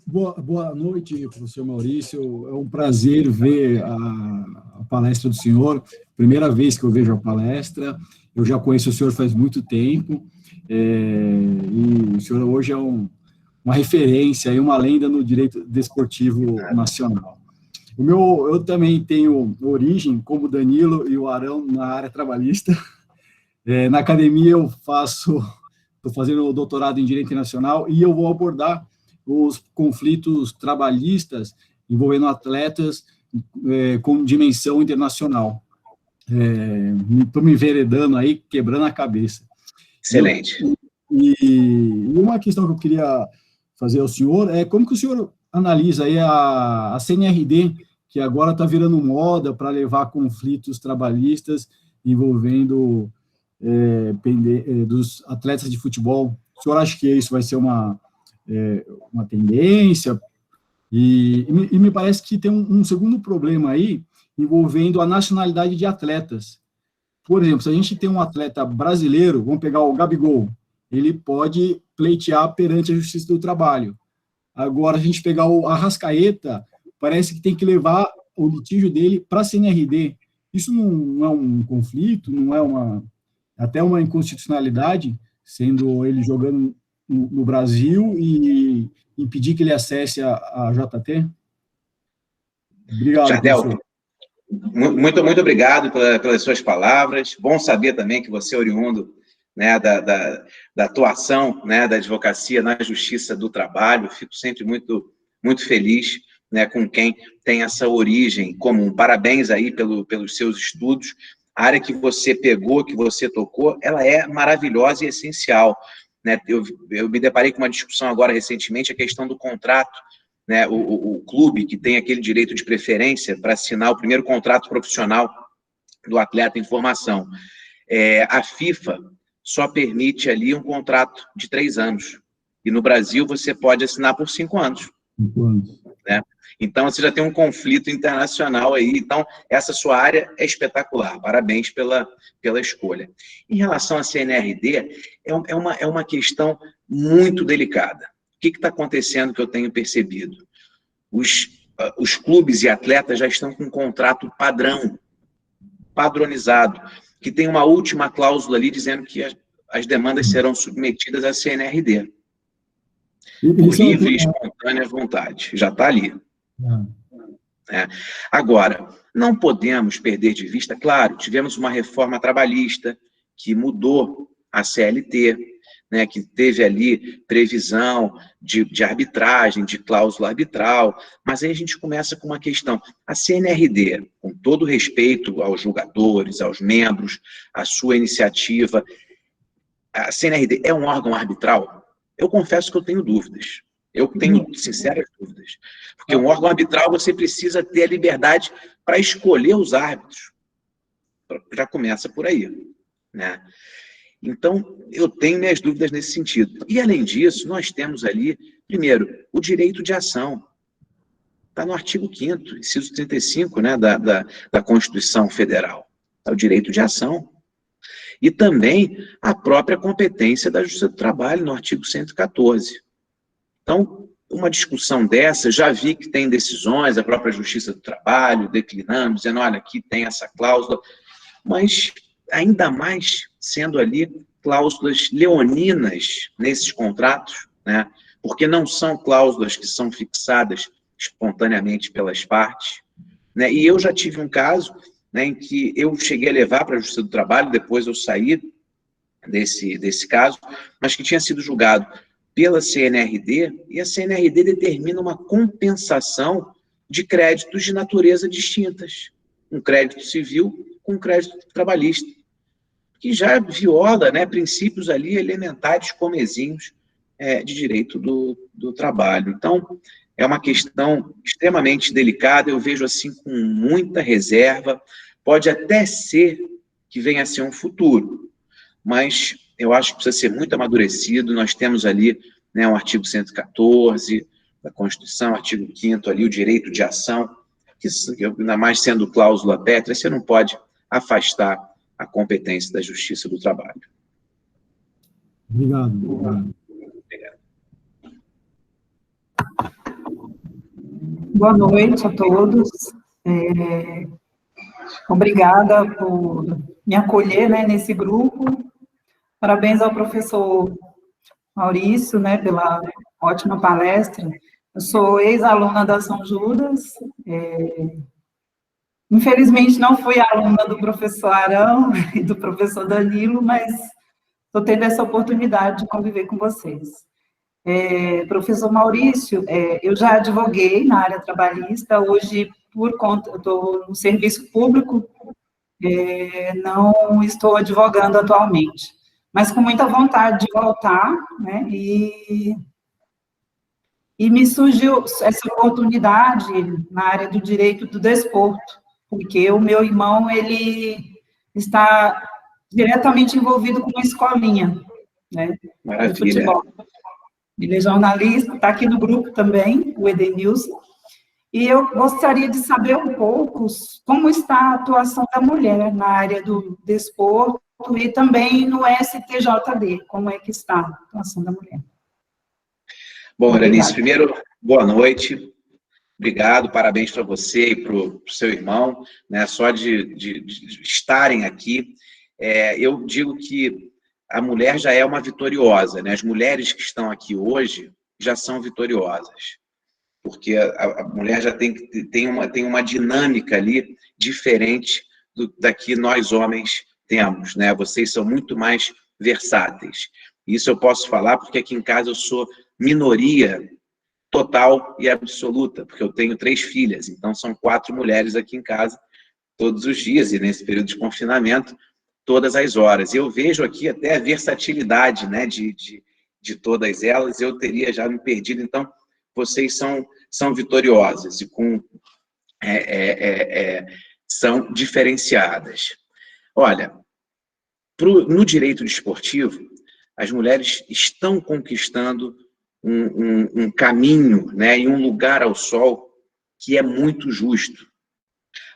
Boa noite, professor Maurício. É um prazer ver a palestra do senhor. Primeira vez que eu vejo a palestra. Eu já conheço o senhor faz muito tempo. E o senhor hoje é uma referência e uma lenda no direito desportivo nacional. Eu também tenho origem, como o Danilo e o Arão, na área trabalhista. Na academia eu estou fazendo o doutorado em Direito Internacional e eu vou abordar os conflitos trabalhistas envolvendo atletas com dimensão internacional. Estou me enveredando aí, quebrando a cabeça. Excelente. E uma questão que eu queria fazer ao senhor é como que o senhor analisa aí a CNRD, que agora está virando moda para levar conflitos trabalhistas envolvendo dos atletas de futebol. O senhor acha que isso vai ser uma tendência? E me parece que tem um segundo problema aí, envolvendo a nacionalidade de atletas. Por exemplo, se a gente tem um atleta brasileiro, vamos pegar o Gabigol, ele pode pleitear perante a Justiça do Trabalho. Agora, a gente pegar o Arrascaeta, parece que tem que levar o litígio dele para a CNRD. Isso não é um conflito, não é até uma inconstitucionalidade, sendo ele jogando no Brasil e impedir que ele acesse a JT? Obrigado, Jardel, professor. Muito obrigado pelas suas palavras. Bom saber também que você é oriundo, né, da atuação, né, da advocacia na Justiça do Trabalho. Fico sempre muito feliz né, com quem tem essa origem comum. Parabéns aí pelos seus estudos. A área que você pegou, que você tocou, ela é maravilhosa e essencial, né? Eu me deparei com uma discussão agora recentemente, a questão do contrato, né? O clube que tem aquele direito de preferência para assinar o primeiro contrato profissional do atleta em formação. A FIFA só permite ali um contrato de 3 anos. E no Brasil você pode assinar por 5 anos. 5 anos. Né? Então, você já tem um conflito internacional aí. Então, essa sua área é espetacular. Parabéns pela escolha. Em relação à CNRD, é uma questão muito delicada. O que está acontecendo que eu tenho percebido? Os clubes e atletas já estão com um contrato padronizado, que tem uma última cláusula ali dizendo que as demandas serão submetidas à CNRD. Por livre e espontânea vontade. Já está ali. Agora, não podemos perder de vista, claro, tivemos uma reforma trabalhista que mudou a CLT, né, que teve ali previsão de arbitragem, de cláusula arbitral, mas aí a gente começa com uma questão. A CNRD, com todo respeito aos jogadores, aos membros, à sua iniciativa, a CNRD é um órgão arbitral? Eu confesso que eu tenho dúvidas. Eu tenho sinceras dúvidas. Porque um órgão arbitral, você precisa ter a liberdade para escolher os árbitros. Já começa por aí, né? Então, eu tenho minhas dúvidas nesse sentido. E, além disso, nós temos ali, primeiro, o direito de ação. Está no artigo 5º, inciso 35, né, da Constituição Federal. É o direito de ação. E também a própria competência da Justiça do Trabalho, no artigo 114. Então, uma discussão dessa, já vi que tem decisões, a própria Justiça do Trabalho declinando, dizendo, olha, aqui tem essa cláusula, mas ainda mais sendo ali cláusulas leoninas nesses contratos, né? Porque não são cláusulas que são fixadas espontaneamente pelas partes, né? E eu já tive um caso, né, em que eu cheguei a levar para a Justiça do Trabalho, depois eu saí desse caso, mas que tinha sido julgado pela CNRD, e a CNRD determina uma compensação de créditos de natureza distintas, um crédito civil com um crédito trabalhista, que já viola, né, princípios ali elementares comezinhos de direito do trabalho. Então, é uma questão extremamente delicada, eu vejo assim com muita reserva, pode até ser que venha a ser um futuro, mas eu acho que precisa ser muito amadurecido. Nós temos ali, né, um artigo 114 da Constituição, artigo 5º ali, o direito de ação, que ainda mais sendo cláusula pétrea, você não pode afastar a competência da Justiça do Trabalho. Obrigado. Obrigado. Boa noite a todos. Obrigada por me acolher, né, nesse grupo. Parabéns ao professor Maurício, né, pela ótima palestra. Eu sou ex-aluna da São Judas. Infelizmente, não fui aluna do professor Arão e do professor Danilo, mas estou tendo essa oportunidade de conviver com vocês. Professor Maurício, eu já advoguei na área trabalhista, hoje, por conta, eu estou no serviço público, não estou advogando atualmente, mas com muita vontade de voltar, né, e me surgiu essa oportunidade na área do direito do desporto, porque o meu irmão, ele está diretamente envolvido com uma escolinha, né, de futebol. Ele é jornalista, está aqui no grupo também, o Edenilson, e eu gostaria de saber um pouco como está a atuação da mulher na área do desporto e também no STJD, como é que está a atuação da mulher. Bom, Berenice, primeiro, boa noite, obrigado, parabéns para você e para o seu irmão, né, só de estarem aqui. Eu digo que a mulher já é uma vitoriosa, né? As mulheres que estão aqui hoje já são vitoriosas, porque a mulher já tem uma dinâmica ali diferente da que nós homens temos, né? Vocês são muito mais versáteis. Isso eu posso falar porque aqui em casa eu sou minoria total e absoluta, porque eu tenho 3 filhas, então são 4 mulheres aqui em casa todos os dias, e nesse período de confinamento, todas as horas. Eu vejo aqui até a versatilidade, né, de todas elas, eu teria já me perdido, então vocês são vitoriosas e são diferenciadas. Olha, no direito desportivo, as mulheres estão conquistando um caminho, né, e um lugar ao sol que é muito justo.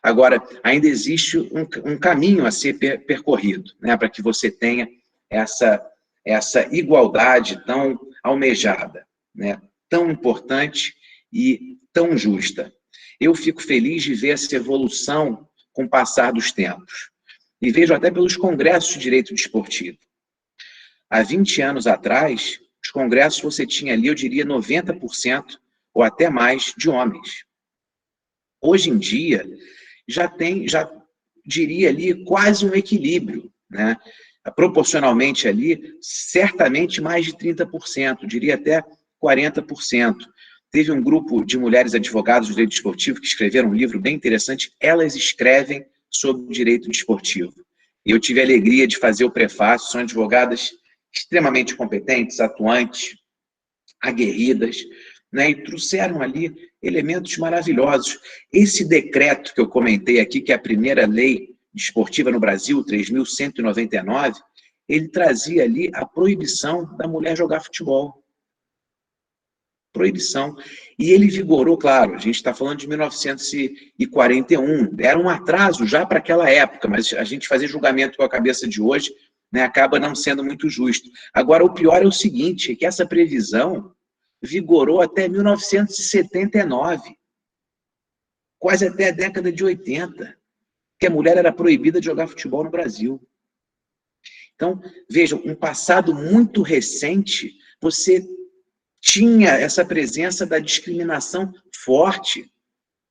Agora, ainda existe um caminho a ser percorrido, né, para que você tenha essa igualdade tão almejada, né, tão importante e tão justa. Eu fico feliz de ver essa evolução com o passar dos tempos. E vejo até pelos congressos de direito desportivo. Há 20 anos atrás, os congressos você tinha ali, eu diria, 90% ou até mais de homens. Hoje em dia, já diria ali quase um equilíbrio, né? Proporcionalmente ali, certamente mais de 30%, diria até 40%. Teve um grupo de mulheres advogadas do direito desportivo que escreveram um livro bem interessante, Elas Escrevem sobre o Direito Desportivo. E eu tive a alegria de fazer o prefácio, são advogadas extremamente competentes, atuantes, aguerridas, né, e trouxeram ali elementos maravilhosos. Esse decreto que eu comentei aqui, que é a primeira lei desportiva no Brasil, 3.199, ele trazia ali a proibição da mulher jogar futebol. Proibição. E ele vigorou, claro, a gente está falando de 1941, era um atraso já para aquela época, mas a gente fazer julgamento com a cabeça de hoje, né, acaba não sendo muito justo. Agora, o pior é o seguinte, é que essa previsão vigorou até 1979, quase até a década de 80, que a mulher era proibida de jogar futebol no Brasil. Então, vejam, um passado muito recente, você tinha essa presença da discriminação forte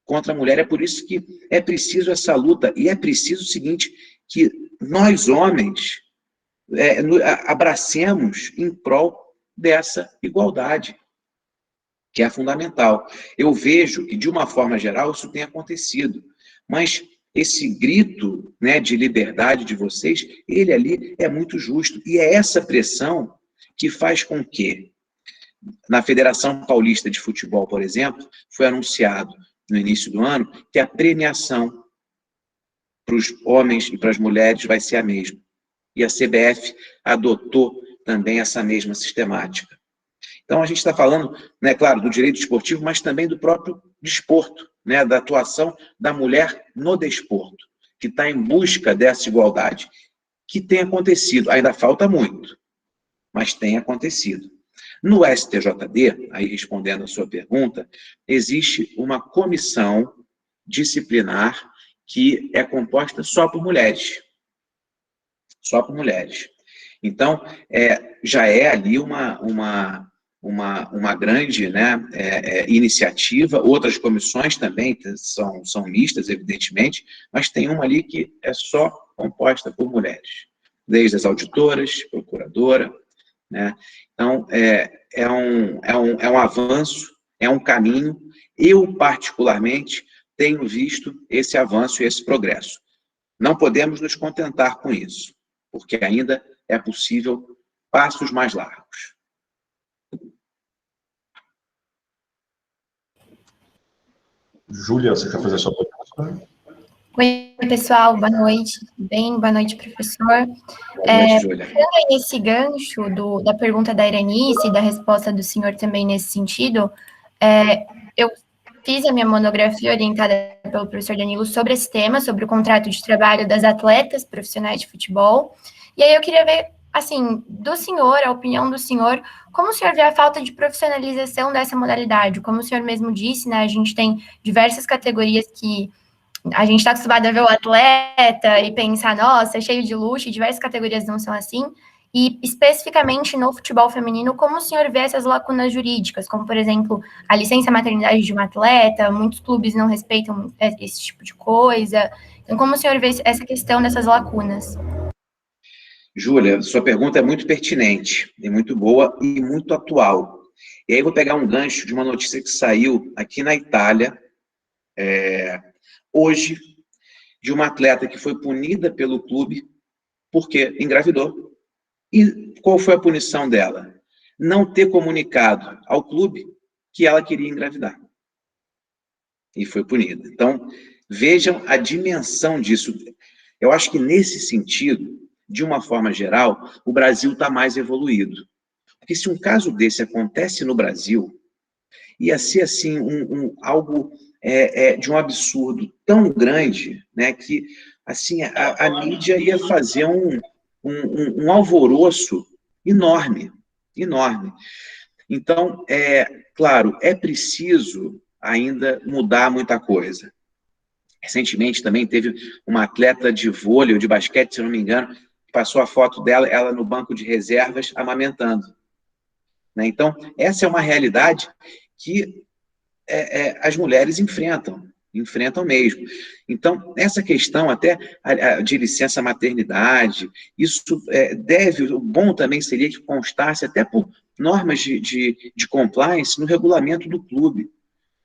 contra a mulher. É por isso que é preciso essa luta, e é preciso o seguinte, que nós, homens, abracemos em prol dessa igualdade, que é fundamental. Eu vejo que, de uma forma geral, isso tem acontecido, mas esse grito, né, de liberdade de vocês, ele ali é muito justo, e é essa pressão que faz com que, na Federação Paulista de Futebol, por exemplo, foi anunciado no início do ano que a premiação para os homens e para as mulheres vai ser a mesma. E a CBF adotou também essa mesma sistemática. Então, a gente está falando, né, claro, do direito desportivo, mas também do próprio desporto, né, da atuação da mulher no desporto, que está em busca dessa igualdade, que tem acontecido. Ainda falta muito, mas tem acontecido. No STJD, aí respondendo a sua pergunta, existe uma comissão disciplinar que é composta só por mulheres. Só por mulheres. Então, já é ali uma grande, né, iniciativa. Outras comissões também são mistas, evidentemente, mas tem uma ali que é só composta por mulheres. Desde as auditoras, procuradora, né? Então, é um avanço, é um caminho. Eu, particularmente, tenho visto esse avanço e esse progresso. Não podemos nos contentar com isso, porque ainda é possível passos mais largos. Júlia, você quer fazer a sua pergunta? Oi, pessoal, boa noite. Bem, boa noite, professor. Boa noite, Júlia. Pegando esse gancho da pergunta da Iranice e da resposta do senhor também nesse sentido, eu fiz a minha monografia orientada pelo professor Danilo sobre esse tema, sobre o contrato de trabalho das atletas profissionais de futebol, e aí eu queria ver, assim, do senhor, a opinião do senhor, como o senhor vê a falta de profissionalização dessa modalidade? Como o senhor mesmo disse, né, a gente tem diversas categorias que a gente está acostumado a ver o atleta e pensar, nossa, é cheio de luxo, e diversas categorias não são assim. E, especificamente no futebol feminino, como o senhor vê essas lacunas jurídicas? Como, por exemplo, a licença maternidade de um atleta, muitos clubes não respeitam esse tipo de coisa. Então, como o senhor vê essa questão dessas lacunas? Júlia, sua pergunta é muito pertinente, é muito boa e muito atual. E aí vou pegar um gancho de uma notícia que saiu aqui na Itália, hoje, de uma atleta que foi punida pelo clube porque engravidou. E qual foi a punição dela? Não ter comunicado ao clube que ela queria engravidar. E foi punida. Então, vejam a dimensão disso. Eu acho que, nesse sentido, de uma forma geral, o Brasil está mais evoluído. Porque se um caso desse acontece no Brasil, ia ser assim, algo de um absurdo tão grande, né, que assim, a mídia ia fazer um alvoroço enorme, enorme. Então, claro, é preciso ainda mudar muita coisa. Recentemente também teve uma atleta de vôlei ou de basquete, se não me engano, que passou a foto dela, ela no banco de reservas, amamentando. Né? Então, essa é uma realidade que as mulheres enfrentam mesmo. Então, essa questão até de licença maternidade, isso o bom também seria que constasse até por normas de compliance no regulamento do clube.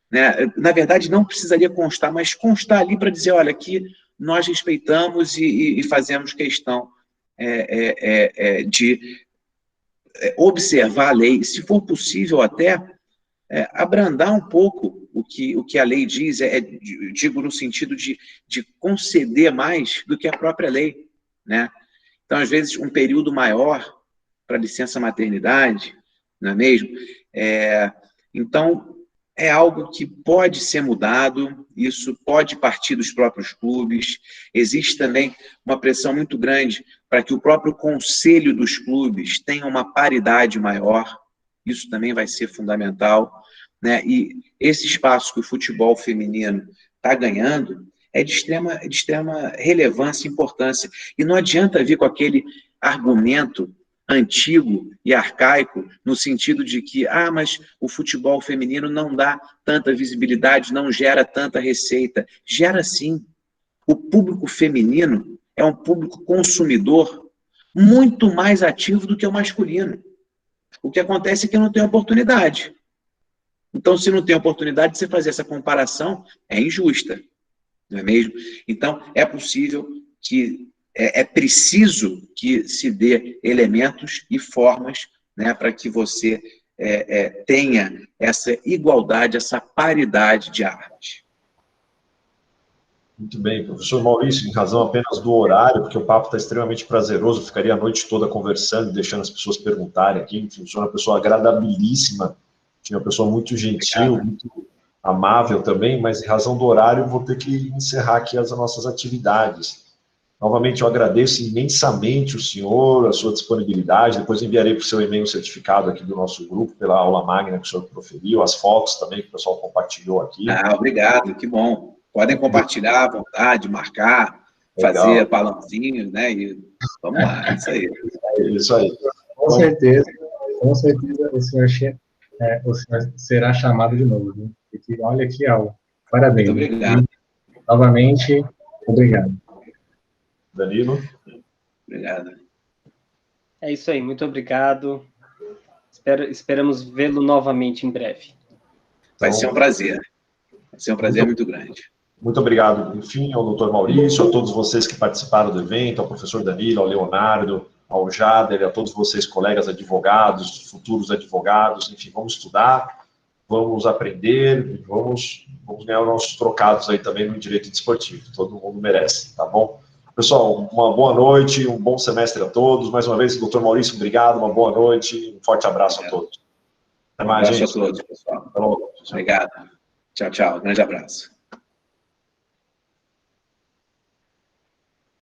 Né? Na verdade, não precisaria constar, mas constar ali para dizer, olha, aqui nós respeitamos e fazemos questão de observar a lei, se for possível até abrandar um pouco o que a lei diz, digo no sentido de conceder mais do que a própria lei, né? Então, às vezes, um período maior para licença maternidade, não é mesmo? Então, é algo que pode ser mudado, isso pode partir dos próprios clubes, existe também uma pressão muito grande para que o próprio conselho dos clubes tenha uma paridade maior, isso também vai ser fundamental, né? E esse espaço que o futebol feminino está ganhando é de extrema relevância e importância. E não adianta vir com aquele argumento antigo e arcaico, no sentido de que, mas o futebol feminino não dá tanta visibilidade, não gera tanta receita. Gera sim. O público feminino é um público consumidor muito mais ativo do que o masculino. O que acontece é que não tem oportunidade. Então, se não tem oportunidade, você fazer essa comparação é injusta, não é mesmo? Então, é possível que, é preciso que se dê elementos e formas, né, para que você tenha essa igualdade, essa paridade de arte. Muito bem, professor Maurício, em razão apenas do horário, porque o papo está extremamente prazeroso, eu ficaria a noite toda conversando, deixando as pessoas perguntarem aqui, enfim, o senhor é uma pessoa agradabilíssima, uma pessoa muito gentil, muito amável também, mas em razão do horário eu vou ter que encerrar aqui as nossas atividades. Novamente, eu agradeço imensamente o senhor, a sua disponibilidade, depois enviarei para o seu e-mail certificado aqui do nosso grupo, pela aula magna que o senhor proferiu, as fotos também que o pessoal compartilhou aqui. Obrigado, que bom. Podem compartilhar à vontade, marcar, fazer balãozinhos, né? E vamos lá, isso aí. Isso aí. Com certeza, o senhor será chamado de novo. Né? Porque, olha que aula. Parabéns. Muito obrigado. E, novamente, obrigado. Danilo? Obrigado. É isso aí, muito obrigado. Esperamos vê-lo novamente em breve. Vai ser um prazer. Vai ser um prazer muito grande. Muito obrigado, enfim, ao doutor Maurício, a todos vocês que participaram do evento, ao professor Danilo, ao Leonardo, ao Jader, a todos vocês, colegas advogados, futuros advogados, enfim, vamos estudar, vamos aprender, vamos ganhar os nossos trocados aí também no direito desportivo, todo mundo merece, tá bom? Pessoal, uma boa noite, um bom semestre a todos, mais uma vez, doutor Maurício, obrigado, uma boa noite, um forte abraço a todos. Até mais, gente. Um abraço a todos, pessoal. Obrigado. Tchau, tchau, grande abraço.